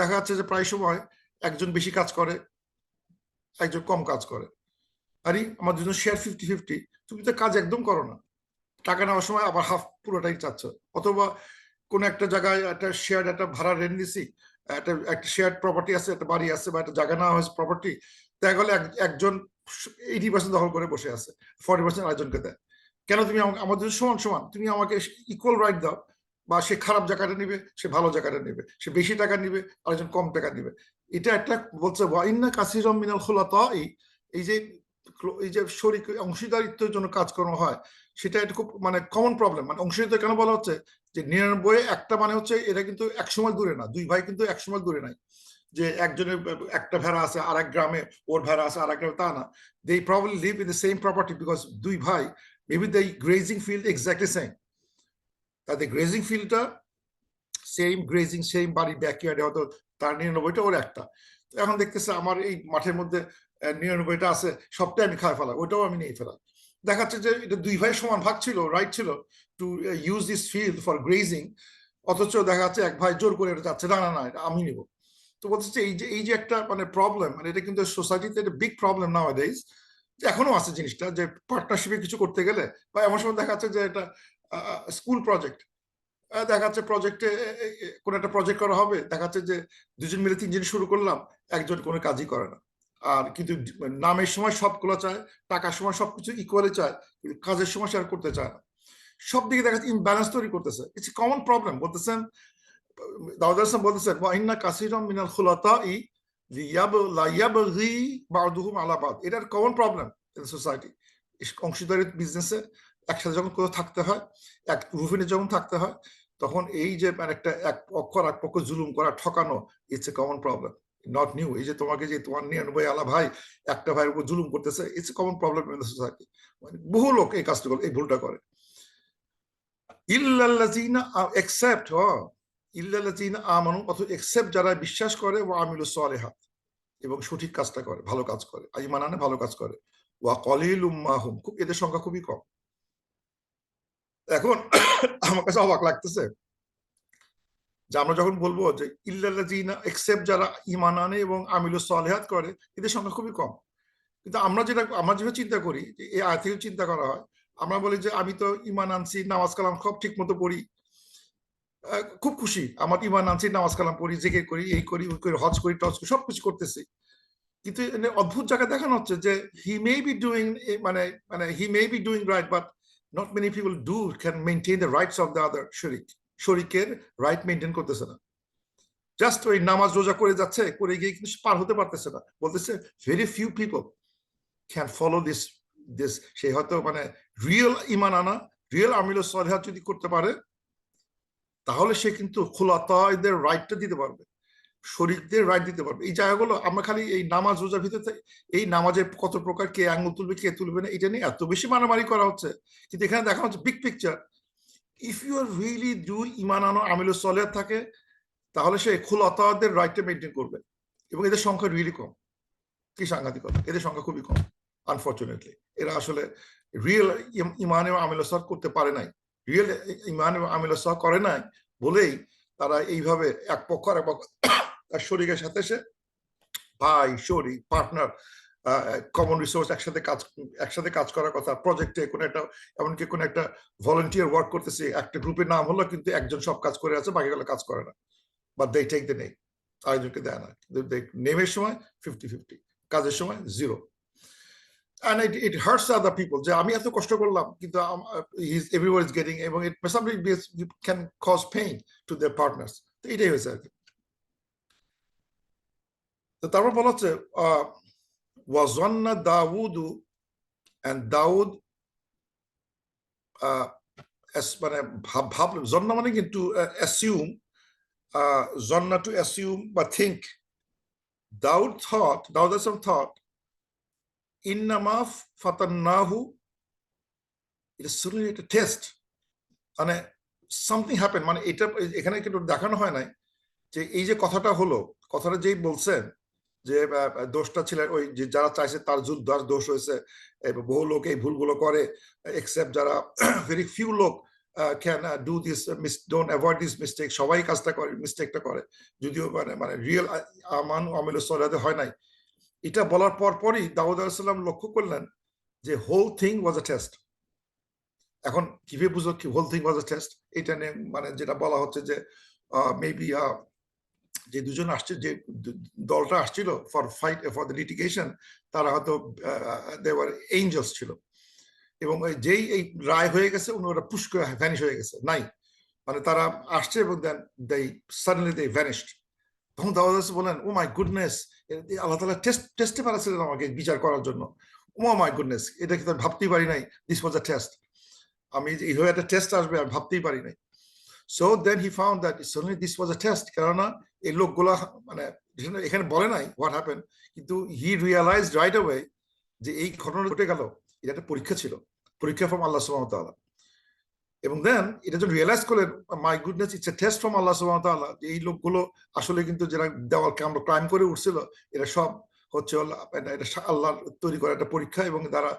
দেখা যাচ্ছে যে প্রায় সময় একজন বেশি কাজ করে, একজন কম কাজ করে, আরে আমার দুজন শেয়ার 50-50, তুমি তো কাজ একদম করো না, টাকা নেওয়ার সময় আবার হাফ পুরোটাই চাচ্ছ। অথবা কোন একটা জায়গায় একটা শেয়ার, একটা ভাড়া রেন্ট দিছি, একটা শেয়ার প্রপার্টি আছে, একটা বাড়ি আছে বা একটা জায়গা নেওয়া হয়েছে প্রপার্টি, দেখা গেলে একজন 80% দখল করে বসে আছে, 40% আরেকজনকে দেয়। কেন তুমি আমাদের সমান সমান, তুমি আমাকে ইকুয়াল রাইট দাও, বা সে খারাপ জায়গাটা নিবে, সে ভালো জায়গাটা নিবে, সে বেশি টাকা নিবে, আরেকজন কম টাকা নিবে। এটা একটা বলছে ওয়াইন্না কাসীরাম মিনাল খুলাতা, এই যে শরীক অংশীদারিত্বের জন্য কাজকর্ম হয়, সেটা একটা খুব কমন প্রবলেম। অংশীদারিত্ব কেন বলা হচ্ছে যে 99 একটা মানে হচ্ছে এটা কিন্তু একসময় দূরে না, দুই ভাই কিন্তু একসময় দূরে নাই, যে একজনের একটা ভেড়া আছে আর এক গ্রামে, ওর ভেড়া আছে আর এক গ্রামে, তা না। They probably live in the same property because দুই ভাই, maybe the grazing field exactly same, তাদের গ্রেজিং ফিল্ডটা সেম, গ্রেজিং সেম, বাড়ির ব্যাকইয়ার্ডে হয়তো তার 99টা, ওর একটা। এখন দেখতেছে আমার এই মাঠের মধ্যে 99টা আছে, সবটাই আমি খাই ফেলা, ওইটাও আমি নিয়ে ফেলা। দেখাচ্ছে যে এটা দুই ভাই সমান ভাগ ছিল, রাইট ছিল to use this field for grazing, অথচ দেখা যাচ্ছে এক ভাই জোর করে এটা যাচ্ছে, না না না এটা আমি নিব। তো বলতেছে এই যে একটা প্রবলেম, এটা কিন্তু সোসাইটিতে একটা বিগ প্রবলেম নাও ডেজ, এখনো আছে জিনিসটা, যে পার্টনারশিপে কিছু করতে গেলে, বা এমন সময় দেখা যাচ্ছে যে এটা স্কুল প্রজেক্ট, দেখা যাচ্ছে প্রজেক্টে কোন একটা প্রজেক্ট করা হবে, দেখা যাচ্ছে যে দুজন মিলে তিনজন শুরু করলাম, একজন কোনো কাজই করে না। আর কিন্তু নামের সময় সবগুলো চায়, টাকার সময় সবকিছু ইকুয়ালি চায়, কিন্তু কাজের সময় শেয়ার করতে চায় না। সব দিকে দেখা যাচ্ছে ইমব্যালেন্স তৈরি করতেছে। It's a common problem. বলতেছেন দাউদ আলাইহিস বলতেছেন ওয়া ইন্না কাসীরাম মিনাল খুলাতাই লিয়াবগি বা'দুহুম আলা বা'দ। এটার কমন প্রবলেম ইন সোসাইটি। অংশীদারি বিজনেসে একসাথে যখন কোথাও থাকতে হয়, এক রুফিনে যখন থাকতে হয়, তখন এই যে মানে একটা এক পক্ষ আর এক পক্ষ জুলুম করা, ঠকানো, it's a common problem, not new. এই যে তোমাকে যে তোমার 99 আলা ভাই একটা ভাইয়ের উপর জুলুম করতেছে, it's a common problem in society. মানে বহু লোক এই কাজটা করে, এই ভুলটা করে। ইল্লাল্লাযিনা এক্সেপ্ট ইল্লাল্লাযিনা আমানু, অথবা এক্সেপ্ট যারা বিশ্বাস করে, ওয়া আমিলুস সালিহাত, এবং সঠিক কাজটা করে, ভালো কাজ করে, ঈমান আনে, ভালো কাজ করে। ওয়া কলিলুম মাহুম, খুব এদের সংখ্যা খুবই কম। এখন আমার কাছে অবাক লাগতেছে যে আমরা যখন বলবো যে ইল্লাল্লাযিনা এক্সেপ্ট যারা ঈমান আনে এবং আমিলুস সালিহাত করে, এদের সংখ্যা খুবই কম। কিন্তু আমরা যেভাবে চিন্তা করি, যে এই আয়াত থেকে চিন্তা করা হয়, আমরা বলি যে আমি তো ঈমান আনছি, নামাজ কালাম সব ঠিক মতো পড়ি, খুব খুশি, আমার ঈমান আনছি, নামাজ কালাম পড়ি, জিকির করি, এই করি, ওই করি, হজ করি, টজ করি, সবকিছু করতেছি। কিন্তু অদ্ভুত জায়গায় দেখানো হচ্ছে যে হি মে বি ডুইং, মানে মানে he may be doing right, but not many people do can maintain the rights of the other শরিক। শরিকের রাইট মেনটেন করতেছে না, জাস্ট ওই নামাজ রোজা করে যাচ্ছে, করে গিয়ে কিন্তু পার হতে পারতেছে না। বলতেছে very few people can follow this this. সে হয়তো মানে রিয়েল ঈমান আনা, রিয়েল আমিলুস সালিহাত যদি করতে পারে, তাহলে সে কিন্তু খুলাতাদের রাইটটা দিতে পারবে, শরীকদের রাইট দিতে পারবে। এই জায়গাগুলো আমরা খালি এই নামাজ রোজার ভিতরে, এই নামাজের কত প্রকার, কে আঙ্গুল তুলবে, কে তুলবে না, এটা নিয়ে এত বেশি মারামারি করা হচ্ছে। কিন্তু এখানে দেখা হচ্ছে big picture. If you are really do ঈমান আনো, আমিলুস সালিহাত থাকে, তাহলে সে খুলাতাদের রাইটটা মেনটেন করবে। এবং এদের সংখ্যা রিয়েলি কম। কি সাংঘাতিক, এদের সংখ্যা খুবই কম আনফর্চুনেটলি। এরা আসলে রিয়েল ঈমান এবং আমিলুস সালিহাত করতে পারে নাই। রিয়েল ঈমান এবং আমিলুস সালিহাত করে নাই বলেই তারা এইভাবে এক পক্ষ আর এক পক্ষ তার শরীরের সাথে সে ভাই, শরীর, পার্টনার, কমন রিসোর্স একসাথে কাজ করার কথা, প্রজেক্টে কোনো একটা, এমনকি কোনো একটা ভলান্টিয়ার ওয়ার্ক করতেছে, একটা গ্রুপের নাম হলো, কিন্তু একজন সব কাজ করে আছে, বাকিগুলো কাজ করে না, বা দে টেক দ্য নেম, আরেকজনকে দেয় না। নেমের সময় 50-50, কাজের সময় 0। and it hurts other people যে আমি এত কষ্ট করলাম, কিন্তু everyone is getting, এবং it can cause pain to their partners। তো এটাই হয়েছে আর কি। তো তারপর বলা হচ্ছে ওয়াজান্না দাউদু, and দাউদ মানে ভাবলেন, জন্না মানে কিন্তু অ্যাসিউম, জন্না টু অ্যাসিউম বা থিঙ্ক। দাউদ thought ইন্নামা ফাতান্নাহু, এটা শুধু একটা টেস্ট, মানে সামথিং হ্যাপেন, মানে এটা এখানে কিন্তু দেখানো হয় নাই যে এই যে কথাটা হলো, কথাটা যেই বলছেন যে দোষটা ছিল ওই যে যারা চাইছে তার দোষ হয়েছে, বহু লোক এই ভুলগুলো করে, এক্সেপ্ট যারা ভেরি ফিউ লোক can do this, don't avoid this mistake, সবাই কাজটা করে, মিস্টেকটা করে, যদিও মানে রিয়েল আমান আমিলুস সালিহাত হয় নাই। এটা বলার পরই দাউদ আলাইহিস সালাম লক্ষ্য করলেন যে whole thing was a test. এখন কিভাবে বুঝো কি whole thing was a test? এটা নিয়ে মানে যেটা বলা হচ্ছে যে মেবি যে দুজন আসছে, যে দলটা আসছিল ফর দ্য লিটিগেশন, তারা হয়তো দেওয়ার এঞ্জেলস ছিল, এবং যেই এই রায় হয়ে গেছে ওরা পুশ করে ভ্যানিশ হয়ে গেছে, নাই, মানে তারা আসছে এবং দেন সাডেনলি দে ভ্যানিশড। তখন দাউদ বলেন, ও মাই গুডনেস, আল্লাহ তাআলা টেস্টে পাঠাচ্ছিলেন আমাকে বিচার করার জন্য। ও মাই গুডনেস, এটা কি ভাবতেই পারি নাই, দিস ওয়াজ আ টেস্ট। আমি এইভাবে একটা টেস্ট আসবে আমি ভাবতেই পারি নাই। So then he found that suddenly this was a test, কেননা এই লোকগুলা মানে এখানে বলে নাই what happened, কিন্তু he realized right away যে এই ঘটনা ঘটে গেল, এটা একটা পরীক্ষা ছিল, পরীক্ষা from আল্লাহ সুবহানাহু ওয়া তাআলা। এবং দেন এটা যখন রিয়েলাইজ করলেন, my goodness, it's a test from Allah সুবহানাহু ওয়া তাআলা, যে এই লোকগুলো আসলে কিন্তু যারা দেওয়াল ক্রাইম করে উঠছিল, এরা সব হচ্ছে এটা আল্লাহ তৈরি করা একটা পরীক্ষা, এবং তারা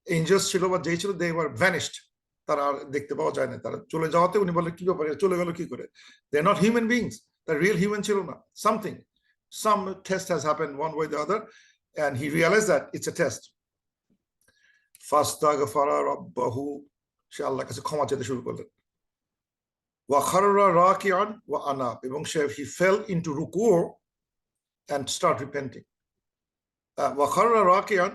এঞ্জেলস ছিল বা যেই ছিল, দে ওয়ার ভ্যানিশড, তারা আর দেখতে পাওয়া যায় না। তারা চলে যাওয়াতে উনি বললেন কি ব্যাপারে, চলে গেল কি করে? They are not human beings, তারা রিয়েল হিউম্যান ছিল না। Some test has happened one way the other, and he realised that it's a test. ফাস্তাগফারা রাব্বাহু, সে আল্লাহর কাছে ক্ষমা চাইতে শুরু করলেন। ওয়া খাররা রাকিআন ওয়া আনাব, এবং he fell into রুকু and start repenting. ওয়া খাররা রাকিআন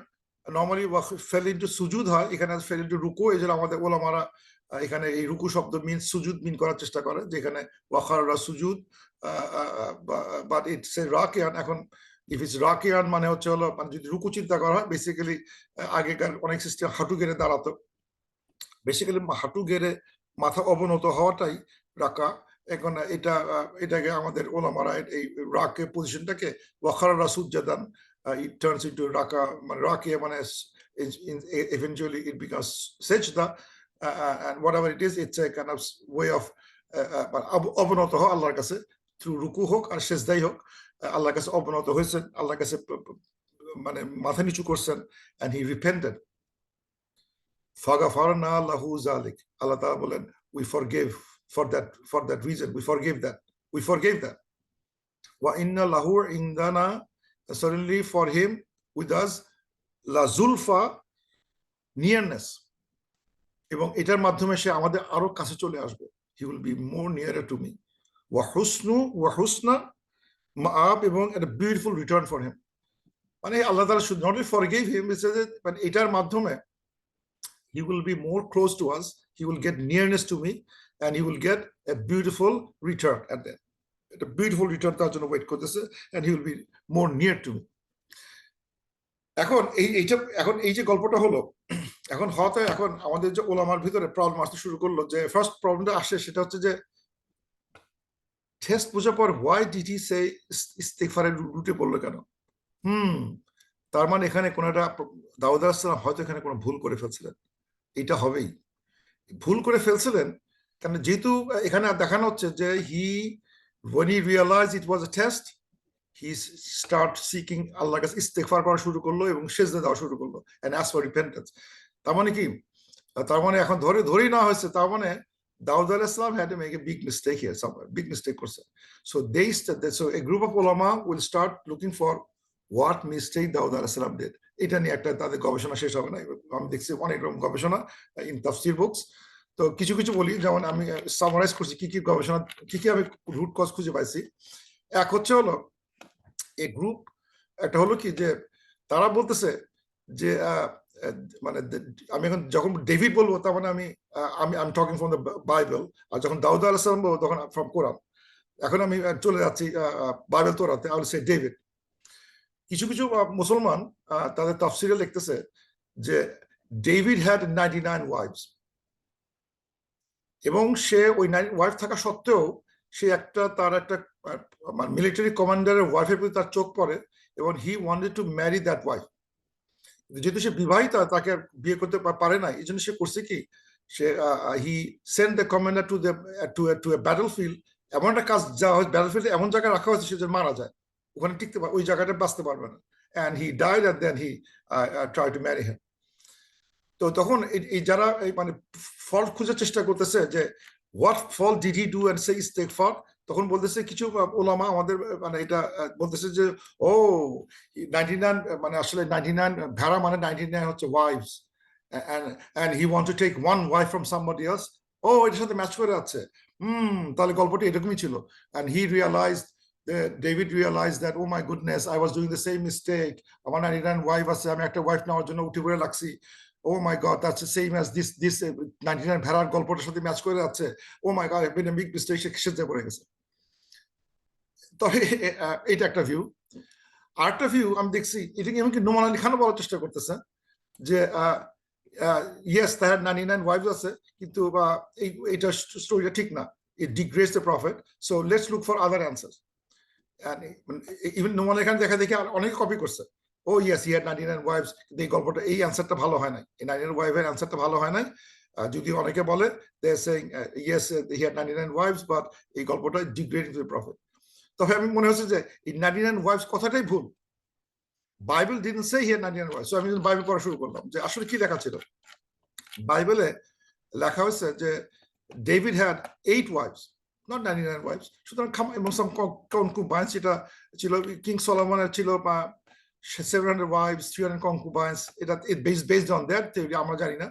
normally fell into সুজুদ হয়, এখানে fell into রুকু, এই জন্য আমাদের ওলামারা এখানে এই রুকু শব্দ মিন্স সুজুদ মিন করার চেষ্টা করে, যেখানে ওয়া খাররা সুজুদ, বাট ইটস এ রাকিআন। এখন ইফ ইটস রাকিআন মানে হচ্ছে হলো, মানে যদি রুকু চিন্তা করা হয়, বেসিক্যালি আগেকার অনেক সিস্টেম হাঁটু গেড়ে দাঁড়াতো, বেসিক্যালি হাঁটু গেড়ে মাথা অবনত হওয়াটাই রাকা। এখন এটাকে আমাদের ওলামারা এই রাকে পজিশনটাকে ওয়াখারা সুজ্জাদান, it turns into raka, মানে রাকিয়া মানে eventually it becomes sajda, and whatever it is, it's a kind of way of অবনত হওয়া আল্লাহর কাছে, থ্রু রুকু হোক আর সেজদাই হোক, আল্লাহর কাছে অবনত হয়েছেন, আল্লাহর কাছে মানে মাথা নিচু করছেন, and he repented. ফাগাফারনা লাহু যালিক, আল্লাহ তাআলা বলেন we forgave for that reason, we forgave that. Wa inna lahu indana, certainly for him with us, la zulfa, nearness, এবং এটার মাধ্যমে সে আমাদের আরো কাছে চলে আসবে, he will be more nearer to me. Wa husna ma'ab, এবং a beautiful return for him. মানে আল্লাহ তাআলা should not only forgive him, but এটার মাধ্যমে he will be more close to us, he will get nearness to me, and he will get a beautiful return at that. A beautiful return তার জন্য ওয়েট করতেছে, and he will be more near to me. এখন এই যে গল্পটা হলো, এখন হয়তো এখন আমাদের যে ওলামার ভিতরে প্রবলেম আসতে শুরু করলো, যে ফার্স্ট প্রবলেমটা আসে সেটা হচ্ছে যে টেস্ট বোঝার পর why did he say ইস্তিগফারের রুটে বললো কেন? তার মানে এখানে কোন একটা দাউদ আলাইহিস সালাম হয়তো এখানে কোনো ভুল করে ফেলছিলেন, এটা হবেই ভুল করে ফেলছিলেন, কারণ যেহেতু এখানে দেখানো হচ্ছে যে when he realized it was a test, he start seeking আল্লাহর কাছে ইস্তিগফার করা শুরু করলো এবং সেজদা দেওয়া শুরু করলো, and ask for repentance. তার মানে কি, তার মানে এখন ধরেই না হয়েছে, তার মানে দাউদ আলাইহিস সালাম had to make a big mistake here, somewhere big mistake করছে। So a group of ulama will start looking for what mistake দাউদ আলাইহিস সালাম did. এটা নিয়ে একটা তাদের গবেষণা শেষ হবে না, আমি দেখছি অনেক রকম গবেষণা ইন তাফসীর বুকস। তো কিছু বলি, যেমন আমি সামারাইজ করছি কি গবেষণা, কি আমি রুট কজ খুঁজে পাইছি। এক হচ্ছে হলো এই গ্রুপ, একটা হলো কি যে তারা বলতেছে যে মানে আমি এখন যখন ডেভিড বলবো তার মানে আমি টকিং ফ্রম দ্য বাইবেল, আর যখন দাউদ আলাইহিস সালাম বলবো তখন ফ্রম কোরআন। এখন আমি চলে যাচ্ছি বাইবেল তোরাতে, আই উইল সে ডেভিড। কিছু মুসলমান তাদের তাফসীরে লিখতেছে যে ডেভিড হ্যাড 99 ওয়াইফস, এবং সে ওই ওয়াইফ থাকা সত্ত্বেও সে তার একটা মিলিটারি কমান্ডারের ওয়াইফের প্রতি তার চোখ পড়ে, এবং he wanted to marry that wife. যেহেতু সে বিবাহিতা, তাকে বিয়ে করতে পারে না, এই জন্য সে করছে কি, say he send the commander to a battlefield, এমন একটা কাজ যা হয় ব্যাটলফিল্ডে এমন জায়গায় রাখা হয়েছে সে যেন মারা যায়, ওখানে টিকতে পারে, ওই জায়গাটা বাঁচতে পারবে না, and he died, and then he tried to marry him. তো তখন এই যারা মানে ফল্ট খোঁজার চেষ্টা করতেছে যে what fault did he do and say ইস্তিগফার, তখন বলতেছে কিছু ওলামা আমাদের মানে এটা বলতেছে যে 99 মানে আসলে 99 ভেড়া মানে 99 হচ্ছে wife's, and he want to take one wife from somebody else. এটার সাথে ম্যাচ করে আছে, তাহলে গল্পটি এরকমই ছিল। and he realized David realized that, oh my goodness, I was doing the same mistake, আমার 99 ওয়াইফ আছে, আমি একটা ওয়াইফ নেওয়ার জন্য উঠে পড়ে লাগছি, oh my god, that's the same as this 99 ভেড়ার গল্পটার সাথে ম্যাচ করে যাচ্ছে, oh my god, I've been a big mistake, সে সেজে পড়ে গেছে। তবে এটা একটা ভিউ। আরেকটা ভিউ আমি দেখছি, এটাকে এমনকি নোমান আলী খানও বলার চেষ্টা করতেছে যে yes, they had 99 wives আছে, কিন্তু এইটা স্টোরিটা ঠিক না, it degrades the prophet, so let's look for other answers. And even Noman Ali Khan দেখে অনেকে কপি করছে, oh yes, he had 99 wives, এই গল্পটা এই অ্যানসারটা ভালো হয় নাই, এই 99 ওয়াইফের অ্যানসারটা ভালো হয় নাই। যদি অনেকে বলে they are saying yes, he had 99 wives, but এই গল্পটা degrading the prophet. তবে আমি মনে হচ্ছে যে এই 99 wives কথাটাই ভুল, Bible didn't say he had 99 wives. So আমি বাইবেল পড়া শুরু করলাম যে আসলে কি লেখা ছিল। বাইবেলে লেখা হয়েছে যে David had 8 wives, not 99 wives. সুতরাং এবং some concubines, এটা ছিল কিং সলোমনের ছিল 700 wives, 300 concubines, এটা based on that theory, আমরা জানি না,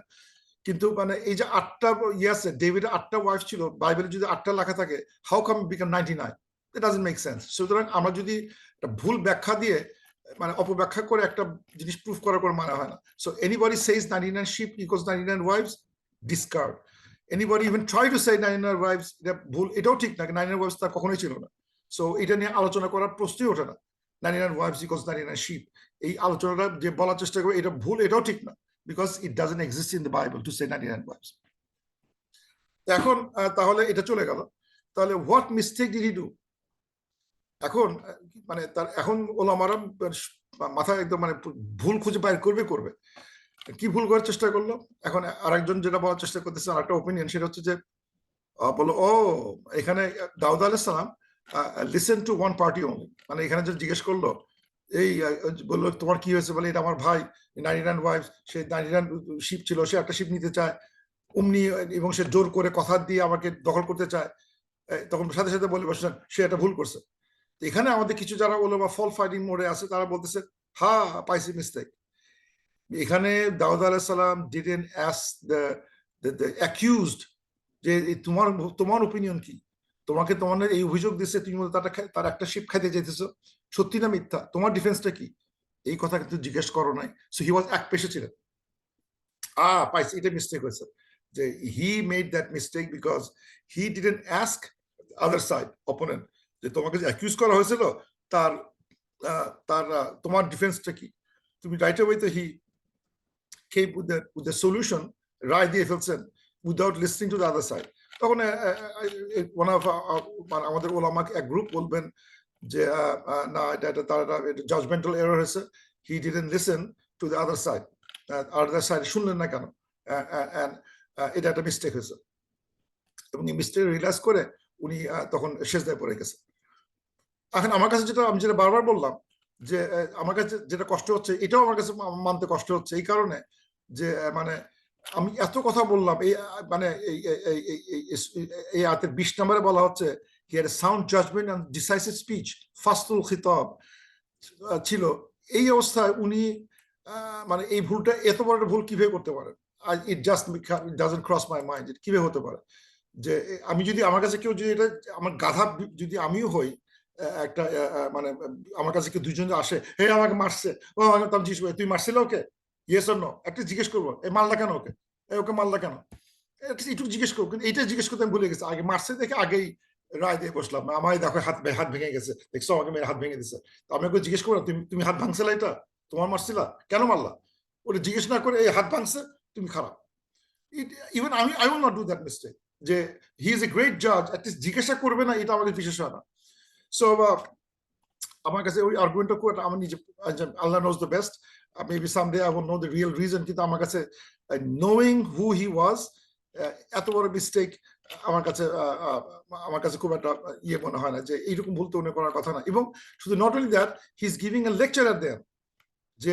কিন্তু মানে এই যে 8টা আছে, ডেভিডের 8টা ওয়াইফ ছিল, বাইবেলে যদি 8টা লেখা থাকে, how come become 99? It doesn't make sense. সুতরাং আমরা যদি একটা ভুল ব্যাখ্যা দিয়ে মানে অপব্যাখ্যা করে একটা জিনিস প্রুফ করার কোনো মানে হয় না। So anybody Sage 99 sheep equals 99 wives, discard. Anybody even try to say 99 wives, এটা ভুল, এটাও ঠিক না, 99 wives তার কখনোই ছিল না। সো এটা নিয়ে আলোচনা করার প্রশ্নই ওঠে না। 99 wives equals 99 sheep, এই আলোচনাটা যে বলার চেষ্টা করে এটা ভুল, এটাও ঠিক না, because it doesn't exist in the Bible to say 99 wives. এখন তাহলে এটা চলে গেল, তাহলে what mistake did he do? এখন মানে তার এখন ওলামারা মাথায় একদম মানে ভুল খুঁজে বাইর করবে। কি ভুল করার চেষ্টা করলো? এখন আরেকজন যেটা বলার চেষ্টা করতেছে, আরেকটা ওপিনিয়ন, সেটা হচ্ছে যে বলো ও এখানে দাউদ আলাইহিস সালাম listen to one party only, মানে এখানে যে জিজ্ঞেস করলো এই বললো তোমার কি হয়েছে, বলে এটা আমার ভাই 99 ওয়াইফ, সে 99 শিপ ছিল, সে একটা শিপ নিতে চায় অমনি, এবং সে জোর করে কথা দিয়ে আমাকে দখল করতে চায়, তখন সাথে সাথে বলে বসলেন সে এটা ভুল করছে। এখানে আমাদের কিছু যারা ওলামা ফল ফাইটিং মোডে আছে তারা বলতেছে হ্যাঁ পাইছি মিস্টেক। এখানে দাউদ আলাইহিস সালাম ডিডন্ট আস্ক দ্য অ্যাকিউজড যে তোমার ওপিনিয়ন কি, তোমাকে তোমার এই অভিযোগ দিচ্ছে, তুমি তার একটা শিপ খাইতে যেতেছো, সত্যি না মিথ্যা, তোমার ডিফেন্সটা কি, এই কথা কিন্তু জিজ্ঞেস করো নাই। সো হি ওয়াজ এক পেশে ছিলেন। পাইছি, এটা মিস্টেক হয়েছে, যে he made that mistake because he didn't ask other side opponent, যে তোমাকে যে অ্যাকিউজ করা হয়েছিল তার তার তোমার ডিফেন্সটা কি, তুমি রাইট অ্যাওয়ে তো হি came with the solution, রায় দিয়ে ফেলছেন without listening to the other side. তখন one of আমাদের ওলামা এক গ্রুপ বলবেন যে না এটা তার জাজমেন্টাল এরর হয়েছে, he didn't listen to the other side, other side শুনলেন না কেন, এটা একটা মিস্টেক হয়েছে, এবং এই মিস্টেক রিয়েলাইজ করে উনি তখন সেজদায় পড়ে গেছে। এখন আমার কাছে আমি যেটা বারবার বললাম যে আমার কাছে যেটা কষ্ট হচ্ছে, এটাও আমার কাছে মানতে কষ্ট হচ্ছে এই কারণে যে মানে আমি এত কথা বললাম, এই মানে এই আয়াতের 20 নম্বরে বলা হচ্ছে he had a sound judgment and decisive speech, ফাসলুল খিতাব ছিল। এই অবস্থায় উনি মানে এই ভুলটা, এত বড় একটা ভুল কিভাবে করতে পারেন? It just doesn't cross my mind, কিভাবে হতে পারে যে আমি যদি, আমার কাছে কেউ যদি এটা, আমার গাধা যদি আমিও হই, একটা মানে আমার কাছে কেউ দুইজন আসে, হে আমাকে মারছে, ও আমাকে তাম জিজ্ঞেস করে তুই মারছিল ওকে, ইয়েস অর নো, একটা জিজ্ঞেস করবো এই মারলা কেন ওকে, ওকে মারলা কেন, একটু জিজ্ঞেস করবো, কিন্তু এইটা জিজ্ঞেস করতে আমি ভুলে গেছি। আগে মারছে দেখে আগেই রায় দিয়ে বসলাম, আমার দেখো হাত ভেঙে গেছে, দেখছো আমাকে মেরে হাত ভেঙে দিচ্ছে, আমি ওকে জিজ্ঞেস করবো তুমি হাত ভাঙছিলা, এটা তোমার মারছিলা, কেন মারলা, ওটা জিজ্ঞেস না করে এই হাত ভাঙছে তুমি খারাপ। Even I will not do that mistake, যে হি ইজ এ গ্রেট জাজ, অ্যাটলিস্ট জিজ্ঞাসা করবে না, এটা আমাদের বিশেষ হয় না। সো আমার কাছে ওই আর্গুমেন্টটা করে আমি নিজে, Allah knows the best, maybe someday I will know the real reason, কিন্তু আমার কাছে নোয়িং হু হি ওয়াজ, এত বড় মিস্টেক আমার কাছে খুব একটা ইয়ে মনে হয় না, যে এইরকম ভুল তো উনি করার কথা না। এবং শুধু not only that, he is giving a lecture at there, যে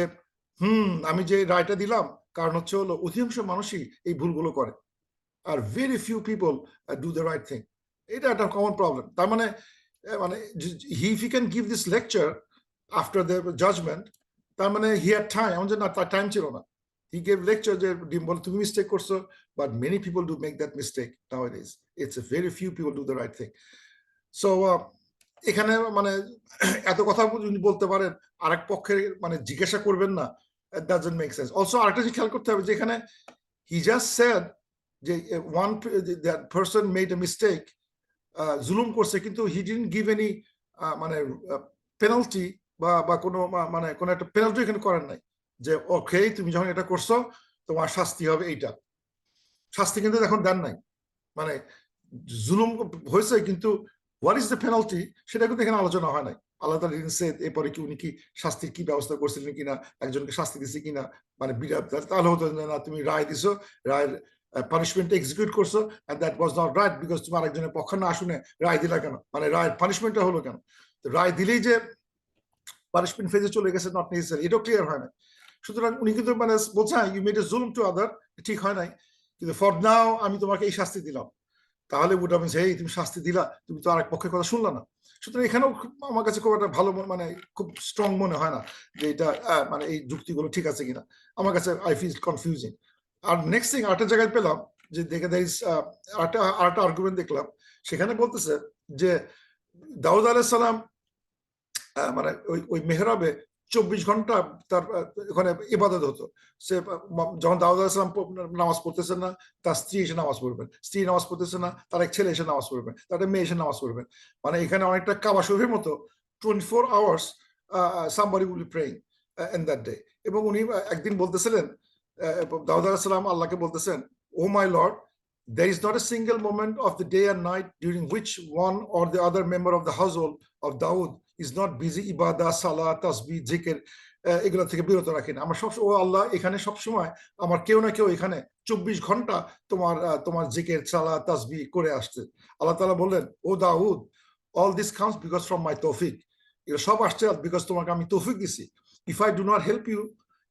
আমি যে রায়টা দিলাম, কারণ হচ্ছে হলো অধিকাংশ মানুষই এই ভুলগুলো করে, are very few people do the right thing, এটা একটা কমন প্রবলেম। তার মানে if he can give this lecture after the judgment, তার মানে he had time, এমন যে না তার টাইম ছিল না, he gave lecture যে বলে তুমি মিস্টেক করছো, but many people do make that mistake nowadays, it's a very few people do the right thing. So এখানে মানে এত কথা বলতে পারেন, আরেক পক্ষের মানে জিজ্ঞাসা করবেন না, it doesn't make sense. Also আরেকটা জিনিস খেয়াল করতে হবে, যে এখানে he just said যে that person made a mistake, জুলুম করছে, কিন্তু হি ডিডন্ট গিভ এনি মানে পেনাল্টি বা কোনো মানে কোনো একটা পেনাল্টি এখানে করেন নাই, যে ওকে তুমি যখন এটা করছো তোমার শাস্তি হবে এইটা, শাস্তি কিন্তু এখন দেন নাই, মানে জুলুম হয়েছে কিন্তু হোয়াট ইজ দ্য পেনাল্টি সেটা কিন্তু এখানে আলোচনা হয় নাই। আল্লাহ তাআলা এরপরে কি উনি কি শাস্তির কি ব্যবস্থা করছিলেন কিনা, একজনকে শাস্তি দিচ্ছে কিনা, মানে বিরাট, তাহলে হতো না তুমি রায় দিছো, রায়ের পানিশমেন্ট এক্সিকিউট করছো, and that was not right because তুমি আরেকজনের পক্ষ না শুনে রায় দিলা কেন, মানে রায়ের পানিশমেন্টটা হলো কেন, রায় দিলেই যে পানিশমেন্ট ফেজে চলে গেছে নট নেসেসারি, এটাও ক্লিয়ার হয় না। সুতরাং উনি কিন্তু মানে বলছে ইউ মেড এ জুলুম টু আদার, ঠিক হয় নাই, কিন্তু ফর নাও আমি তোমাকে এই শাস্তি দিলাম, তাহলে উড মিনস এই তুমি শাস্তি দিলা, তুমি তো আরেক পক্ষের কথা শুনলা না। সুতরাং এখানেও আমার কাছে খুব একটা ভালো মানে খুব স্ট্রং মনে হয় না যে এটা মানে এই যুক্তিগুলো ঠিক আছে কিনা, আমার কাছে আই ফিল কনফিউজিং। আর নেক্সট থিং আরেকটা জায়গায় পেলাম যে দেখে আরেকটা আর্গুমেন্ট দেখলাম, সেখানে বলতেছে যে দাউদ আলাইহিস সালাম মানে ওই মেহরাবে 24 ঘন্টা তার ওখানে ইবাদত হতো। সে যখন দাউদ আলাইহিস সালাম নামাজ পড়তেছেন না, তার স্ত্রী এসে নামাজ পড়বেন, স্ত্রী নামাজ পড়তেছে না, তার এক ছেলে এসে নামাজ পড়বেন, তার একটা মেয়ে এসে নামাজ পড়বেন। মানে এখানে অনেকটা কাবা শরীফের মতো 24 hours somebody will be praying in that day। এবং উনি একদিন বলতেছিলেন, দাউদ আলাইহিস সালাম আল্লাহকে বলতেছেন, oh my lord, there is not a single moment of the day and night during which one or the other member of the household of Daud is not busy ইবাদা, সালাত, তাসবিহ, জিকির এগুলো থেকে বিরত রাখেন। আমরা সব ও আল্লাহ এখানে সব সময় আমার কেউ না কেউ এখানে 24 ঘন্টা তোমার জিকির, সালাত, তাসবিহ করে আসছে। আল্লাহ তাআলা বললেন, ও দাউদ, all this comes because from my তৌফিক। এটা সব আসছে বিকজ তোমাকে আমি তৌফিক দিছি। If I do not help you,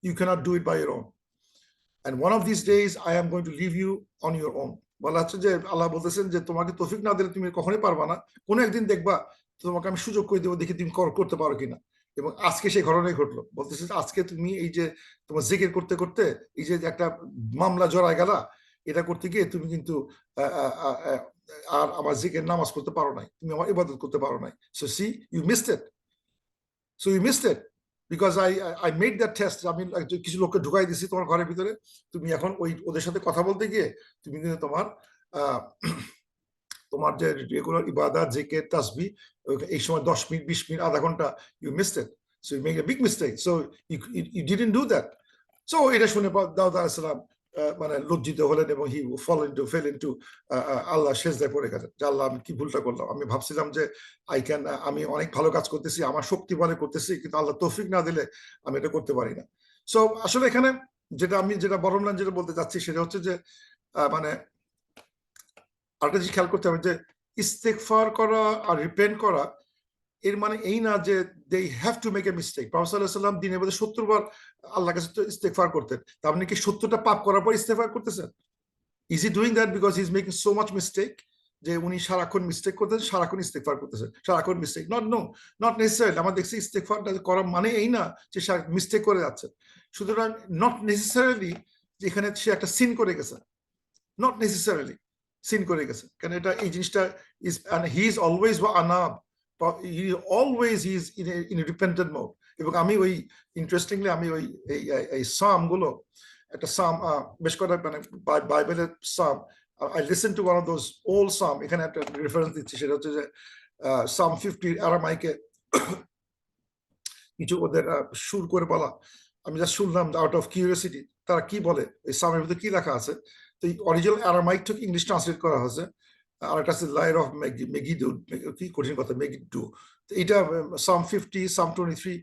you cannot do it by your own, and one of these days I am going to leave you on your own। বলা হচ্ছে যে আল্লাহ বলতেছেন যে তোমাকে তৌফিক না দিলে তুমি কখনোই পারবা না, কোনো একদিন দেখবা তোমাকে আমি সুযোগ করে দেবো, দেখি তুমি করতে পারো কিনা। এবং আজকে সেই ঘটনাই ঘটলো। বলতেছে আজকে তুমি এই যে তোমার জিকির করতে করতে এই যে একটা মামলা জড়ায় গেলা, এটা করতে গিয়ে তুমি কিন্তু আর আমার জিকির নামাজ করতে পারো নাই, তুমি আমার ইবাদত করতে পারো নাই। So see you missed it, because I made that test. আমি কিছু লোককে ঢুকাই দিছি তোমার ঘরের ভিতরে, তুমি এখন ওদের সাথে কথা বলতে গিয়ে তুমি কিন্তু তোমার যে রেগুলার ইবাদত, জিকির, তাসবিহ এই সময় 10 মিনিট, 20 মিনিট, আধা ঘন্টা you missed it. So you make a big mistake, so you didn't do that. So এটা শুনে দাউদ আলাইহিস সালাম মানে লজ্জিত হলেন এবং হি ফেল ইনটু আল্লাহ সেজদায় পড়ে গেলেন যে আল্লাহ আমি কি ভুলটা করলাম। আমি ভাবছিলাম যে আমি অনেক ভালো কাজ করতেছি, আমার শক্তি বলে করতেছি, কিন্তু আল্লাহ তৌফিক না দিলে আমি এটা করতে পারি না। সো আসলে এখানে যেটা বড় লাইন যেটা বলতে চাচ্ছি সেটা হচ্ছে যে মানে আরেকটা জিনিস খেয়াল করতে হবে যে ইস্তেগফার করা আর রিপেন্ট করা এর মানে এই না যে they have to make a mistake। Professor সাল্লাল্লাহু আলাইহি ওয়াসাল্লাম দিনের মধ্যে 70 বার আল্লাহর কাছে ইস্তেগফার করতেন। তার মানে কি 70টা পাপ করার পর ইস্তেগফার করতেছেন? Is he doing that because he's making so much mistake যে উনি সারাক্ষণ মিস্টেক করতেন, সারাক্ষণ ইস্তেগফার করতেছেন, সারাক্ষণ মিস্টেক? Not necessarily. আমরা দেখছি ইস্তেগফারটা করা মানে এই না যে মিস্টেক করে যাচ্ছে। সুতরাং নট নেসেসারিলি যেখানে সে একটা সিন করে গেছে, নট নেসেসারিলি সিন করে গেছে, কারণ এটা এই জিনিসটা ইজ হি ইজ অলওয়েজ আনাব, he is in a repentant mode। এবং আমি ওই ইন্টারেস্টিংলি আমি ওই এই সাম গুলো, একটা সাম বেশ কটা মানে বাইবেলের সাম, I listened to one of those old psalm, এখানে একটা রেফারেন্স দিচ্ছি, সেটা হচ্ছে যে সাম 50 আরামাইকে কিছু ওদের সুর করে বলা। আমি জাস্ট শুনলাম আউট অফ কিউরিওসিটি তারা কি বলে, এই সামের ভিতরে কি লেখা আছে। তো অরিজিনাল আরামাইক থেকে ইংলিশ ট্রান্সলেট করা হয়েছে, আর একটা আছে লায়ার অফ মেগিডু, কি কঠিন কথা, মেগিডু। এটা সাম 50, সাম 23,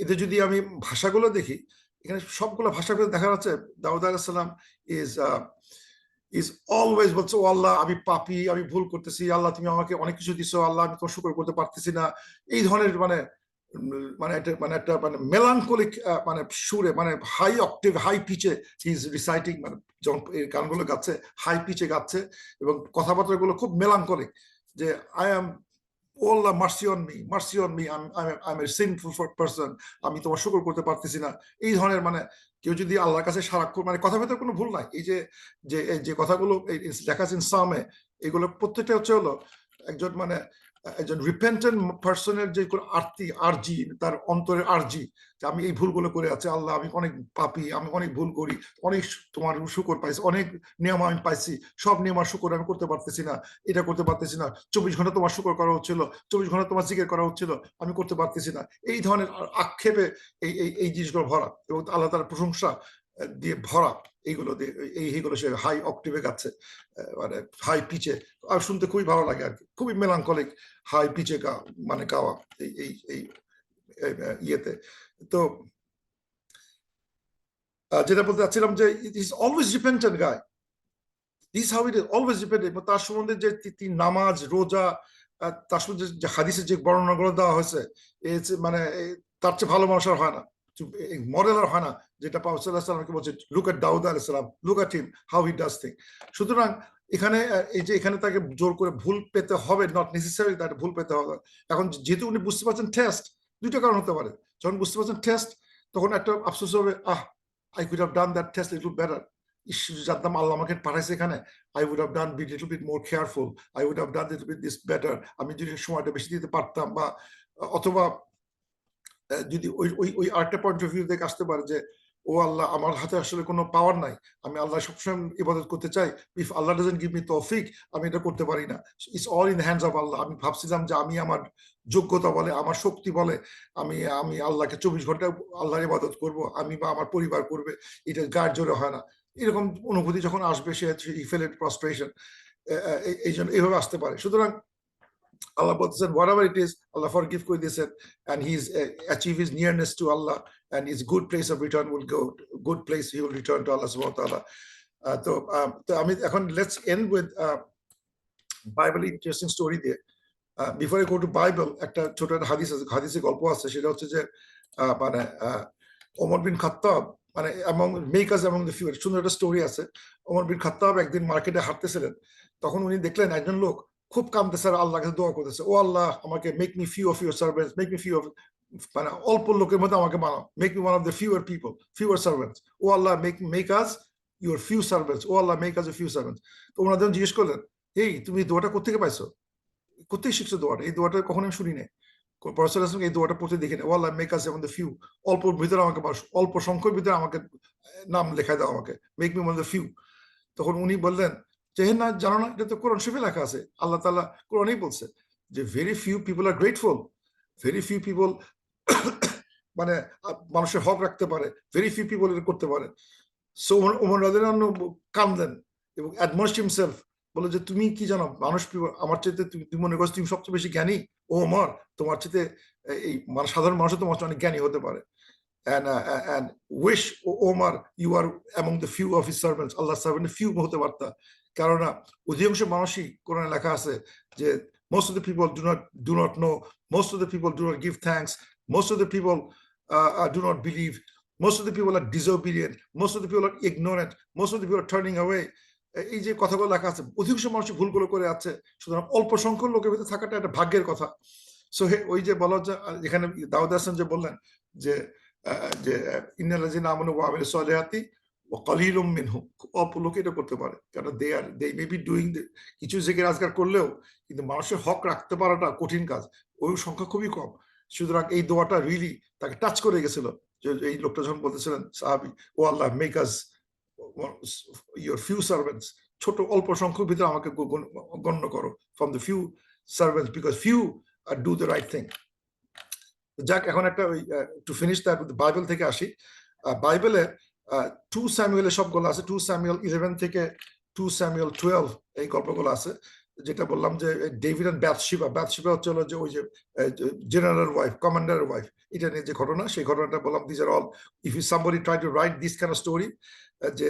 এতে যদি আমি ভাষাগুলো দেখি, এখানে সবগুলো ভাষাগুলো দেখা যাচ্ছে দাউদ আলাইহিস সালাম ইজ অলওয়েজ বলছে, ও আল্লাহ আমি পাপী, আমি ভুল করতেছি, আল্লাহ তুমি আমাকে অনেক কিছু দিছো, আল্লাহ আমি তোমার শুকর করতে পারতেছি না। এই ধরনের একটা মেলানকলিক মানে সুরে, মানে হাই অক্টেভ, হাই পিচে হি ইজ রিসাইটিং, মানে যখন এই গানগুলো গাচ্ছে হাই পিচে গাচ্ছে এবং কথাবার্তাগুলো খুব মেলানকলিক যে I am, O Allah mercy on me, I am a sinful person, আমি তোমার শুকর করতে পারতেছি না। এই ধরনের মানে কেউ যদি আল্লাহর কাছে সারাক্ষণ, মানে কথা ভেতরে কোনো ভুল নাই, এই যে কথাগুলো লেখা আছে সামে, এগুলো প্রত্যেকটা হচ্ছে হলো একজন রিপেন্টেন্ট পার্সনের যে আরজি, তার অন্তরের আরজি যে আমি এই ভুলগুলো করে আছি, আল্লাহ আমি অনেক পাপী, আমি অনেক ভুল করি, অনেক তোমার শুকর পাইছি, অনেক নিয়ম আমি পাইছি, সব নিয়ম আর শুকর আমি করতে পারতেছি না, এটা করতে পারতেছি না, 24 ঘন্টা তোমার শুকর করা হচ্ছিল, 24 ঘন্টা তোমার জিকির করা হচ্ছিল, আমি করতে পারতেছি না। এই ধরনের আক্ষেপে এই জিনিসগুলো ভরা এবং আল্লাহ তাআলার প্রশংসা দিয়ে ভরা, এইগুলো সে হাই অক্টেভে গাচ্ছে, মানে হাই পিচে, আর শুনতে খুবই ভালো লাগে আর কি, খুবই মেলানকলিক হাই পিচে মানে গাওয়া এই ইয়েতে। তো যেটা বলতে চাচ্ছিলাম যে it is always repentant guy, this how it is always repentant. তার সম্বন্ধে যে নামাজ, রোজা, তার সম্বন্ধে যে হাদিসের যে বর্ণনাগুলো দেওয়া হয়েছে, মানে তার চেয়ে ভালো মানুষ আর হয় না, মডেল আর হয় না, যেটা প্রফেসর সাল্লাল্লাহু আলাইহি ওয়াসাল্লামকে বলছে লুক এট দাউদ আলাইহিস সালাম, look at him how he does thing. সুতরাং এখানে এখানে তাকে জোর করে ভুল পেতে হবে, নট নেসেসারি তাকে ভুল পেতে হবে। এখন যেহেতু উনি বুঝতে পারছেন টেস্ট, দুইটা কারণ হতে পারে। যখন বুঝতে পারছেন টেস্ট, তখন একটা আফসোস হবে, I could have done that test little better, জানতাম আল্লাহ আমাকে পাঠাইছে এখানে, I would have done be little bit more careful, I would have done little bit this better, আমি যদি সময়টা বেশি দিতে পারতাম, বা অথবা যদি ওই ওই ওই আরেকটা পয়েন্ট অফ ভিউ থেকে আসতে পারে যে ও আল্লাহ আমার হাতে আসলে কোনো পাওয়ার নাই, আমি আল্লাহ সবসময় ইবাদত করতে চাই, if Allah doesn't give me তৌফিক আমি এটা করতে পারি না, it's all in the hands of Allah. আমি ভাবছিলাম যে আমি আমার যোগ্যতা বলে, আমার শক্তি বলে আমি আমি আল্লাহকে 24 ঘন্টা আল্লাহর ইবাদত করব, আমি বা আমার পরিবার করবে, এটা গায়ের জোরে হয় না। এরকম অনুভূতি যখন আসবে সে ফিল ইট ফ্রাস্ট্রেশন, এই জন্য এইভাবে আসতে পারে। সুতরাং Allah said, whatever it is, Allah forgive করে দিয়েছেন, and he's achieve his nearness to Allah, and his good place of return will go, good place he will return to Allah subhanahu wa ta'ala. তো আমি এখন let's end with Bible interesting story দিয়ে। Before I go to Bible, একটা ছোট একটা হাদিসে গল্প আছে, সেটা হচ্ছে যে মানে ওমর বিন খাত্তাব, মানে among makers among the few, সুন্দর একটা স্টোরি আছে। ওমর বিন খাত্তাব একদিন মার্কেটে হাঁটতেছিলেন, তখন উনি দেখলেন একজন লোক খুব কাঁদতেছে আর আল্লাহর কাছে দোয়া করতেছে, ও আল্লাহ আমাকে make me few of your servants, make me few of, মানে অল্প লোকের মধ্যে আমাকে বানাও, make me one of the fewer people, fewer servants, O Allah make us your few servants, O Allah make us a few servants. তো ওনাদের জিজ্ঞেস করলেন, এই তুমি দোয়াটা কোথেকে পাইছো, কোথেকে শিখছো দোয়াটা, এই দোয়াটা কখনো আমি শুনি নাই, এই দোয়াটা পড়তে দেখি না, ও আল্লাহ মেক আস দ্য ফিউ, অল্প ভিতরে আমাকে, অল্প সংখ্যার ভিতরে আমাকে নাম লেখায় দাও, আমাকে make me one of the few. তখন উনি বললেন যে না জানো না, এটা তো কোরআন শরীফে লেখা আছে, আল্লাহ তাআলা কোরআনেই বলছে যে ভেরি ফিউ পিপল আর গ্রেটফুল, ভেরি ফিউ পিপল মানে মানুষের হক রাখতে পারে, ভেরি ফিউ পিপল এটা করতে পারে। সো ওমর রাদিয়াল্লাহু আনহু কাঁদলেন এবং অ্যাডমনিশড হিমসেলফ, বলে যে তুমি কি জানো, মানুষ আমার চাইতে তুমি মনে করছো তুমি সবচেয়ে বেশি জ্ঞানী, ও ওমর তোমার চাইতে এই সাধারণ মানুষ তোমার চেয়ে অনেক জ্ঞানী হতে পারে। And wish, Omar, you are among the few of his servants, Allah servant few হতে পারতা, কারণ অধিকাংশ মানুষই কোরআনে লেখা আছে যে most of the people do not know, most of the people do not give thanks, most of the people do not believe, most of the people are disobedient, most of the people are ignorant, most of the people are turning away। এই যে কথাগুলো লেখা আছে, অধিকাংশ মানুষ ভুলগুলো করে আছে, সুতরাং অল্প সংখ্যক লোকের ভিতরে থাকাটা একটা ভাগ্যের কথা। সো ওই যে বলা যায় এখানে দাউদ হাসান যে বললেন যে ইন্নাল্লাযিনা আমানু ওয়া আমিলুস সলিহাতি ওয়া কালিলুম মিনহুম, অল্প লোক এটা করতে পারে, কারণ দে মে বি ডুইং কিছু জিকির আজকার করলেও কিন্তু মানুষের হক রাখতে পারাটা কঠিন কাজ, ওই সংখ্যা খুবই কম। সুতরাং এই দোয়াটা রিলি তাকে টাচ করে গেছিল, যে এই লোকটা যখন বলতেছিলেন সাহাবী, oh Allah make us your few servants, ছোট অল্প সংখ্যক ভিতরে আমাকে গণ্য করো, from the few servants, because few do the right thing. যাক, এখন একটা টু ফিনিশ দ্যাট বাইবেল থেকে আসি। বাইবেলে 2 স্যামুয়েলের সবগুলো আছে, 2 স্যামুয়েল 11 থেকে 2 স্যামুয়েল 12 এই গল্পগুলো আছে। যেটা বললাম যে ডেভিড এন্ড ব্যাথশিবা হচ্ছে যে ওই যে জেনারেল ওয়াইফ, কমান্ডারের ওয়াইফ, এটা নিয়ে যে ঘটনা, সেই ঘটনাটা বললাম। This are all, if you somebody try to write this kind of story, যে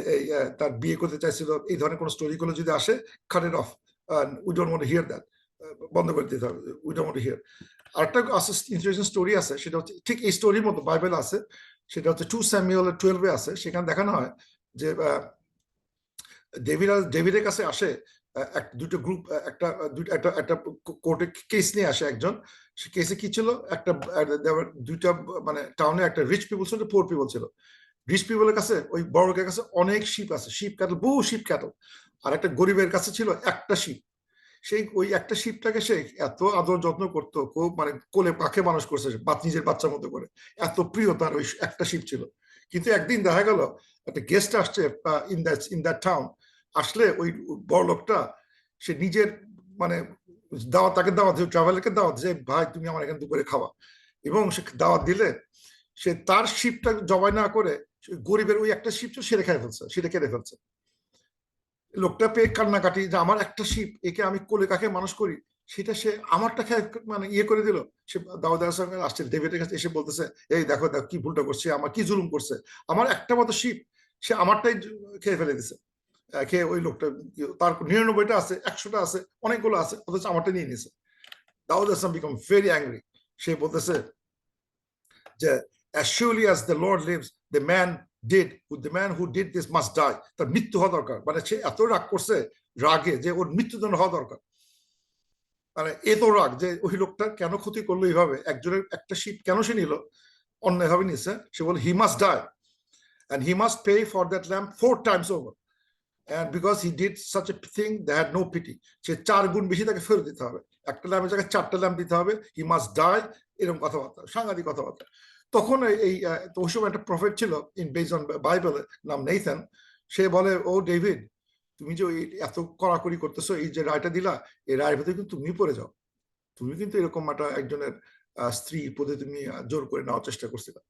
তার বিয়ে করতে চাইছিল, এই ধরনের কোন স্টোরিগুলো যদি আসে, cut it off, we don't want to hear that, বন্ধ করে দিতে হবে, we don't want to hear. আরেকটা ইন্টারেস্টিং স্টোরি আছে, সেটা হচ্ছে ঠিক এই স্টোরির মতো বাইবেল আছে, সেটা হচ্ছে 2 স্যামুয়েল 12 আছে। সেখানে দেখানো হয় যে ডেভিডের কাছে আসে দুটো গ্রুপ, একটা কোর্টে কেস নিয়ে আসে একজন। সে কেসে কি ছিল, দুইটা মানে টাউনে একটা রিচ পিপল ছিল, পুয়ার পিপল ছিল। রিচ পিপলের কাছে, ওই বড় লোকের কাছে অনেক শিপ আছে, শিপ ক্যাটল, বহু শিপ ক্যাটল, আর একটা গরিবের কাছে ছিল একটা শিপ। সেই ওই একটা শিপটাকে সে এত আদর যত্ন করতো, খুব মানে কোলে পাখে মানুষ করছে, নিজের বাচ্চার মতো করে, এত প্রিয় তার ওই একটা শিপ ছিল। কিন্তু একদিন দেখা গেল একটা গেস্ট আসছে ইন দ্যাট টাউন, আসলে ওই বড় লোকটা সে নিজের মানে তাকে দাওয়াত, ট্রাভেলারকে দাওয়াত, যে ভাই তুমি আমার এখানে দুপুরে খাওয়া, এবং সে দাওয়াত দিলে সে তার শিপটা জবাই না করে গরিবের ওই একটা শিপ সেটা খেয়ে ফেলছে, সেটা কেটে ফেলছে। লোকটা পেয়ে কান্নাকাটি, যে আমার একটা শিপ, একে আমি কোলে কাকে মানুষ করি, সেটা সে আমারটা খেয়ে মানে ইয়ে করে দিল। সে দাউদ সঙ্গে আসছে, ডেভিডের কাছে এসে বলতেছে, এই দেখো দেখো কি ভুলটা করছে, আমার কি জুলুম করছে, আমার একটা মতো শিপ সে আমারটাই খেয়ে ফেলে দিছে। খেয়ে ওই লোকটা, তার 99টা আছে, 100টা আছে, অনেকগুলো আছে, অথচ আমারটা নিয়ে নিয়েছে। দাউদ বিকাম ভেরি অ্যাংরি। সে বলতেছে যে as surely as the Lord lives, the man who did this must die, তার মৃত্যু হওয়া দরকার। মানে সে এত রাগ করছে, রাগে যে ওর মৃত্যুদণ্ড হওয়া দরকার। মানে এত রাগ যে ওই লোকটা কেন ক্ষতি করলো এইভাবে, একজনের একটা শিপ কেন সে নিল, অন্যায়ভাবে নিচ্ছে। সে বলে he must die and he must pay for that lamb 4 times over, and because he did such a thing, they had no pity. সে 4 গুণ বেশি তাকে ফেরত দিতে হবে, একটা ল্যাম্পের জায়গায় 4টা ল্যাম্প দিতে হবে, he must die, এরকম কথাবার্তা, সাংঘাতিক কথাবার্তা। তখন এই ওই সময় একটা প্রফেট ছিল ইন বেস অন বাইবেল, নাম নেথান। সে বলে, ও ডেভিড, তুমি যে এত কড়াকড়ি করতেছো, এই যে রায়টা দিলা, এই রায়ের ভিতরে কিন্তু তুমি পড়ে যাও, তুমি কিন্তু এরকম একটা একজনের স্ত্রী পদে তুমি জোর করে নেওয়ার চেষ্টা করছিলে।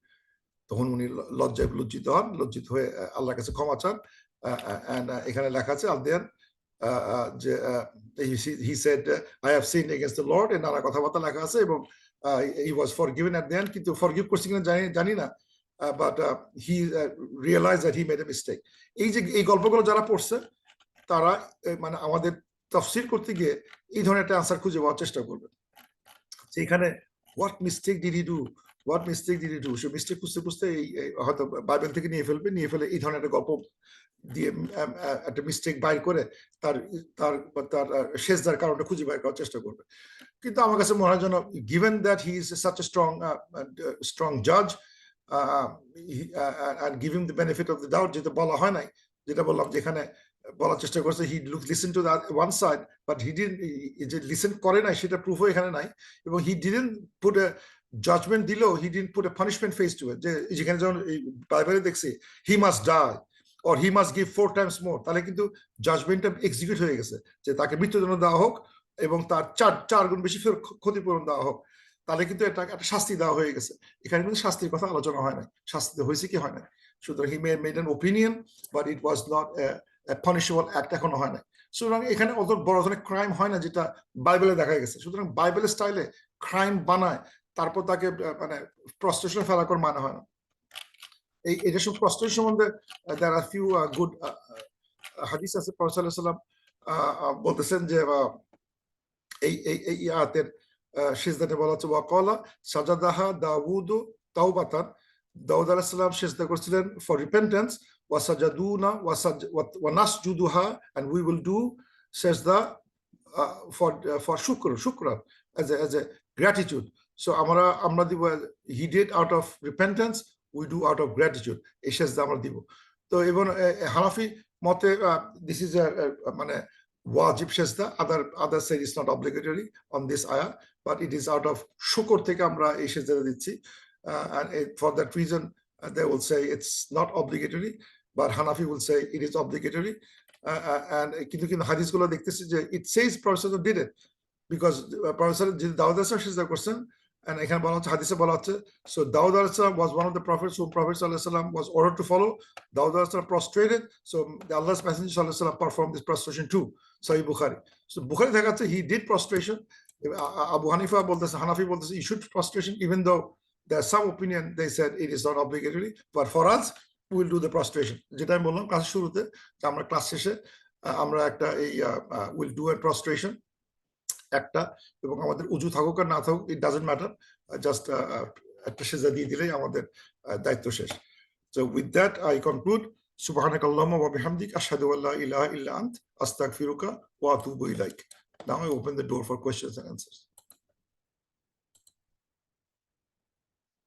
তখন উনি লজ্জায় লজ্জিত হন, লজ্জিত হয়ে আল্লাহর কাছে ক্ষমা চান। এখানে লেখা আছে আলদেয়ান যে he said I have sinned against the Lord, নানা কথাবার্তা লেখা আছে, এবং he was forgiven at the end, কিন্তু ফরগিভ করছে কিনা জানি না, but he realized that he made a mistake. এই যে এই গল্পগুলো যারা পড়ছে তারা মানে আমাদের তাফসীর করতে গিয়ে এই ধরনের একটা আনসার খুঁজে পাওয়ার চেষ্টা করবে, যে এখানে what mistake did he do, what mistake did he do, say mistake খুঁজতে খুঁজতে হয়তো বাইবেল থেকে নিয়ে ফেলে এই ধরনের একটা গল্প দিয়ে একটা মিস্টেক বাইর করে তার তার তার শেষদার কারণটা খুঁজে বাইর করার চেষ্টা করবে। কিন্তু আমার কাছে মনে হয় যেন given that he is such a strong judge, and give him the benefit of the doubt, যেটা বলা হয় নাই, যেটা বললাম যেখানে বলার চেষ্টা করছে he listened to that one side, but he didn't, যে লিসেন করে নাই সেটা প্রুফও এখানে নাই, এবং he didn't put a judgment দিলো, he didn't put a punishment face to it, যে যেখানে যখন বাইবেলে দেখছি he must die or he must give 4 times more, তাহলে কিন্তু জাজমেন্টটা এক্সিকিউট হয়ে গেছে, যে তাকে মৃত্যুদণ্ড দেওয়া হোক এবং তার 4 গুণ বেশি ক্ষতিপূরণ দেওয়া হোক, তাহলে কিন্তু একটা শাস্তি দেওয়া হয়ে গেছে। এখানে কিন্তু শাস্তির কথা আলোচনা হয় না, শাস্তি হয়েছে কি হয় না। সুতরাং he made an opinion, but it was not a punishable act, এখনো হয় না। সুতরাং এখানে অত বড় ধরনের ক্রাইম হয় না যেটা বাইবেলে দেখা গেছে। সুতরাং বাইবেল স্টাইলে ক্রাইম বানায় তারপর তাকে মানে প্রস্টিটিউশনে ফেলা করে মানে হয় না। এটা সব প্রস্টিটিউশন সম্বন্ধে there are few good হাদিস আছে। প্রফেসর সাল্লাল্লাহু আলাইহি ওয়াসাল্লাম বলতেছেন যে এই আয়াতের সিজদাতে বলা হচ্ছে ওয়াকালা সাজাদাহা দাউদু তাওবাতান, দাউদ আলাইহিস সালাম সিজদা করেছিলেন ফর রিপেন্টেন্স, ওয়াসাজাদুনা ওয়ানাসজুদুহা, and we will do sajda for shukran as a gratitude. So আমরা দিব, he did out of repentance, we do out of gratitude, এই সিজদা আমরা দিব। তো এবং হানাফি মতে this is a মানে ওয়াজিব সিজদা, others say it's not obligatory on this ayah, but it is out of শুকর থেকে আমরা এই সিজদাটা দিচ্ছি, and for that reason they will say it's not obligatory, but Hanafi will say it is obligatory, and কিন্তু হাদিসগুলো দেখতেছি যে it says Prophet did it because Prophet দাউদ আলাইহিস সালাম সিজদা করছেন, and এখানে বলা হচ্ছে হাদিসে বলা হচ্ছে so Daud alayhi salam was one of the prophets whom Prophet sallallahu alaihi wasallam was ordered to follow. Daud alayhi salam prostrated, so Allah's messenger sallallahu alaihi wasallam performed this prostration too. Sahih Bukhari. So Bukhari দেখাচ্ছে he did prostration. Abu Hanifa বলতেছে, Hanafi বলতেছে you should prostration, even though there's some opinion they said it is not obligatory, but for us we will do the prostration. যেটা আমি বললাম ক্লাসের শুরুতে, যে আমরা ক্লাস শেষে আমরা একটা এই will do a prostration একটা, এবং আমাদের উজু থাকুক আর না থাকুক it doesn't matter, just একটা সিজদা দিয়ে দিলেই আমাদের দায়িত্ব শেষ। So with that I conclude. Subhanakallahumma wa bihamdik ashhadu an la ilaha illa ant astaghfiruka wa atubu ilaik. Now I open the door for questions and answers.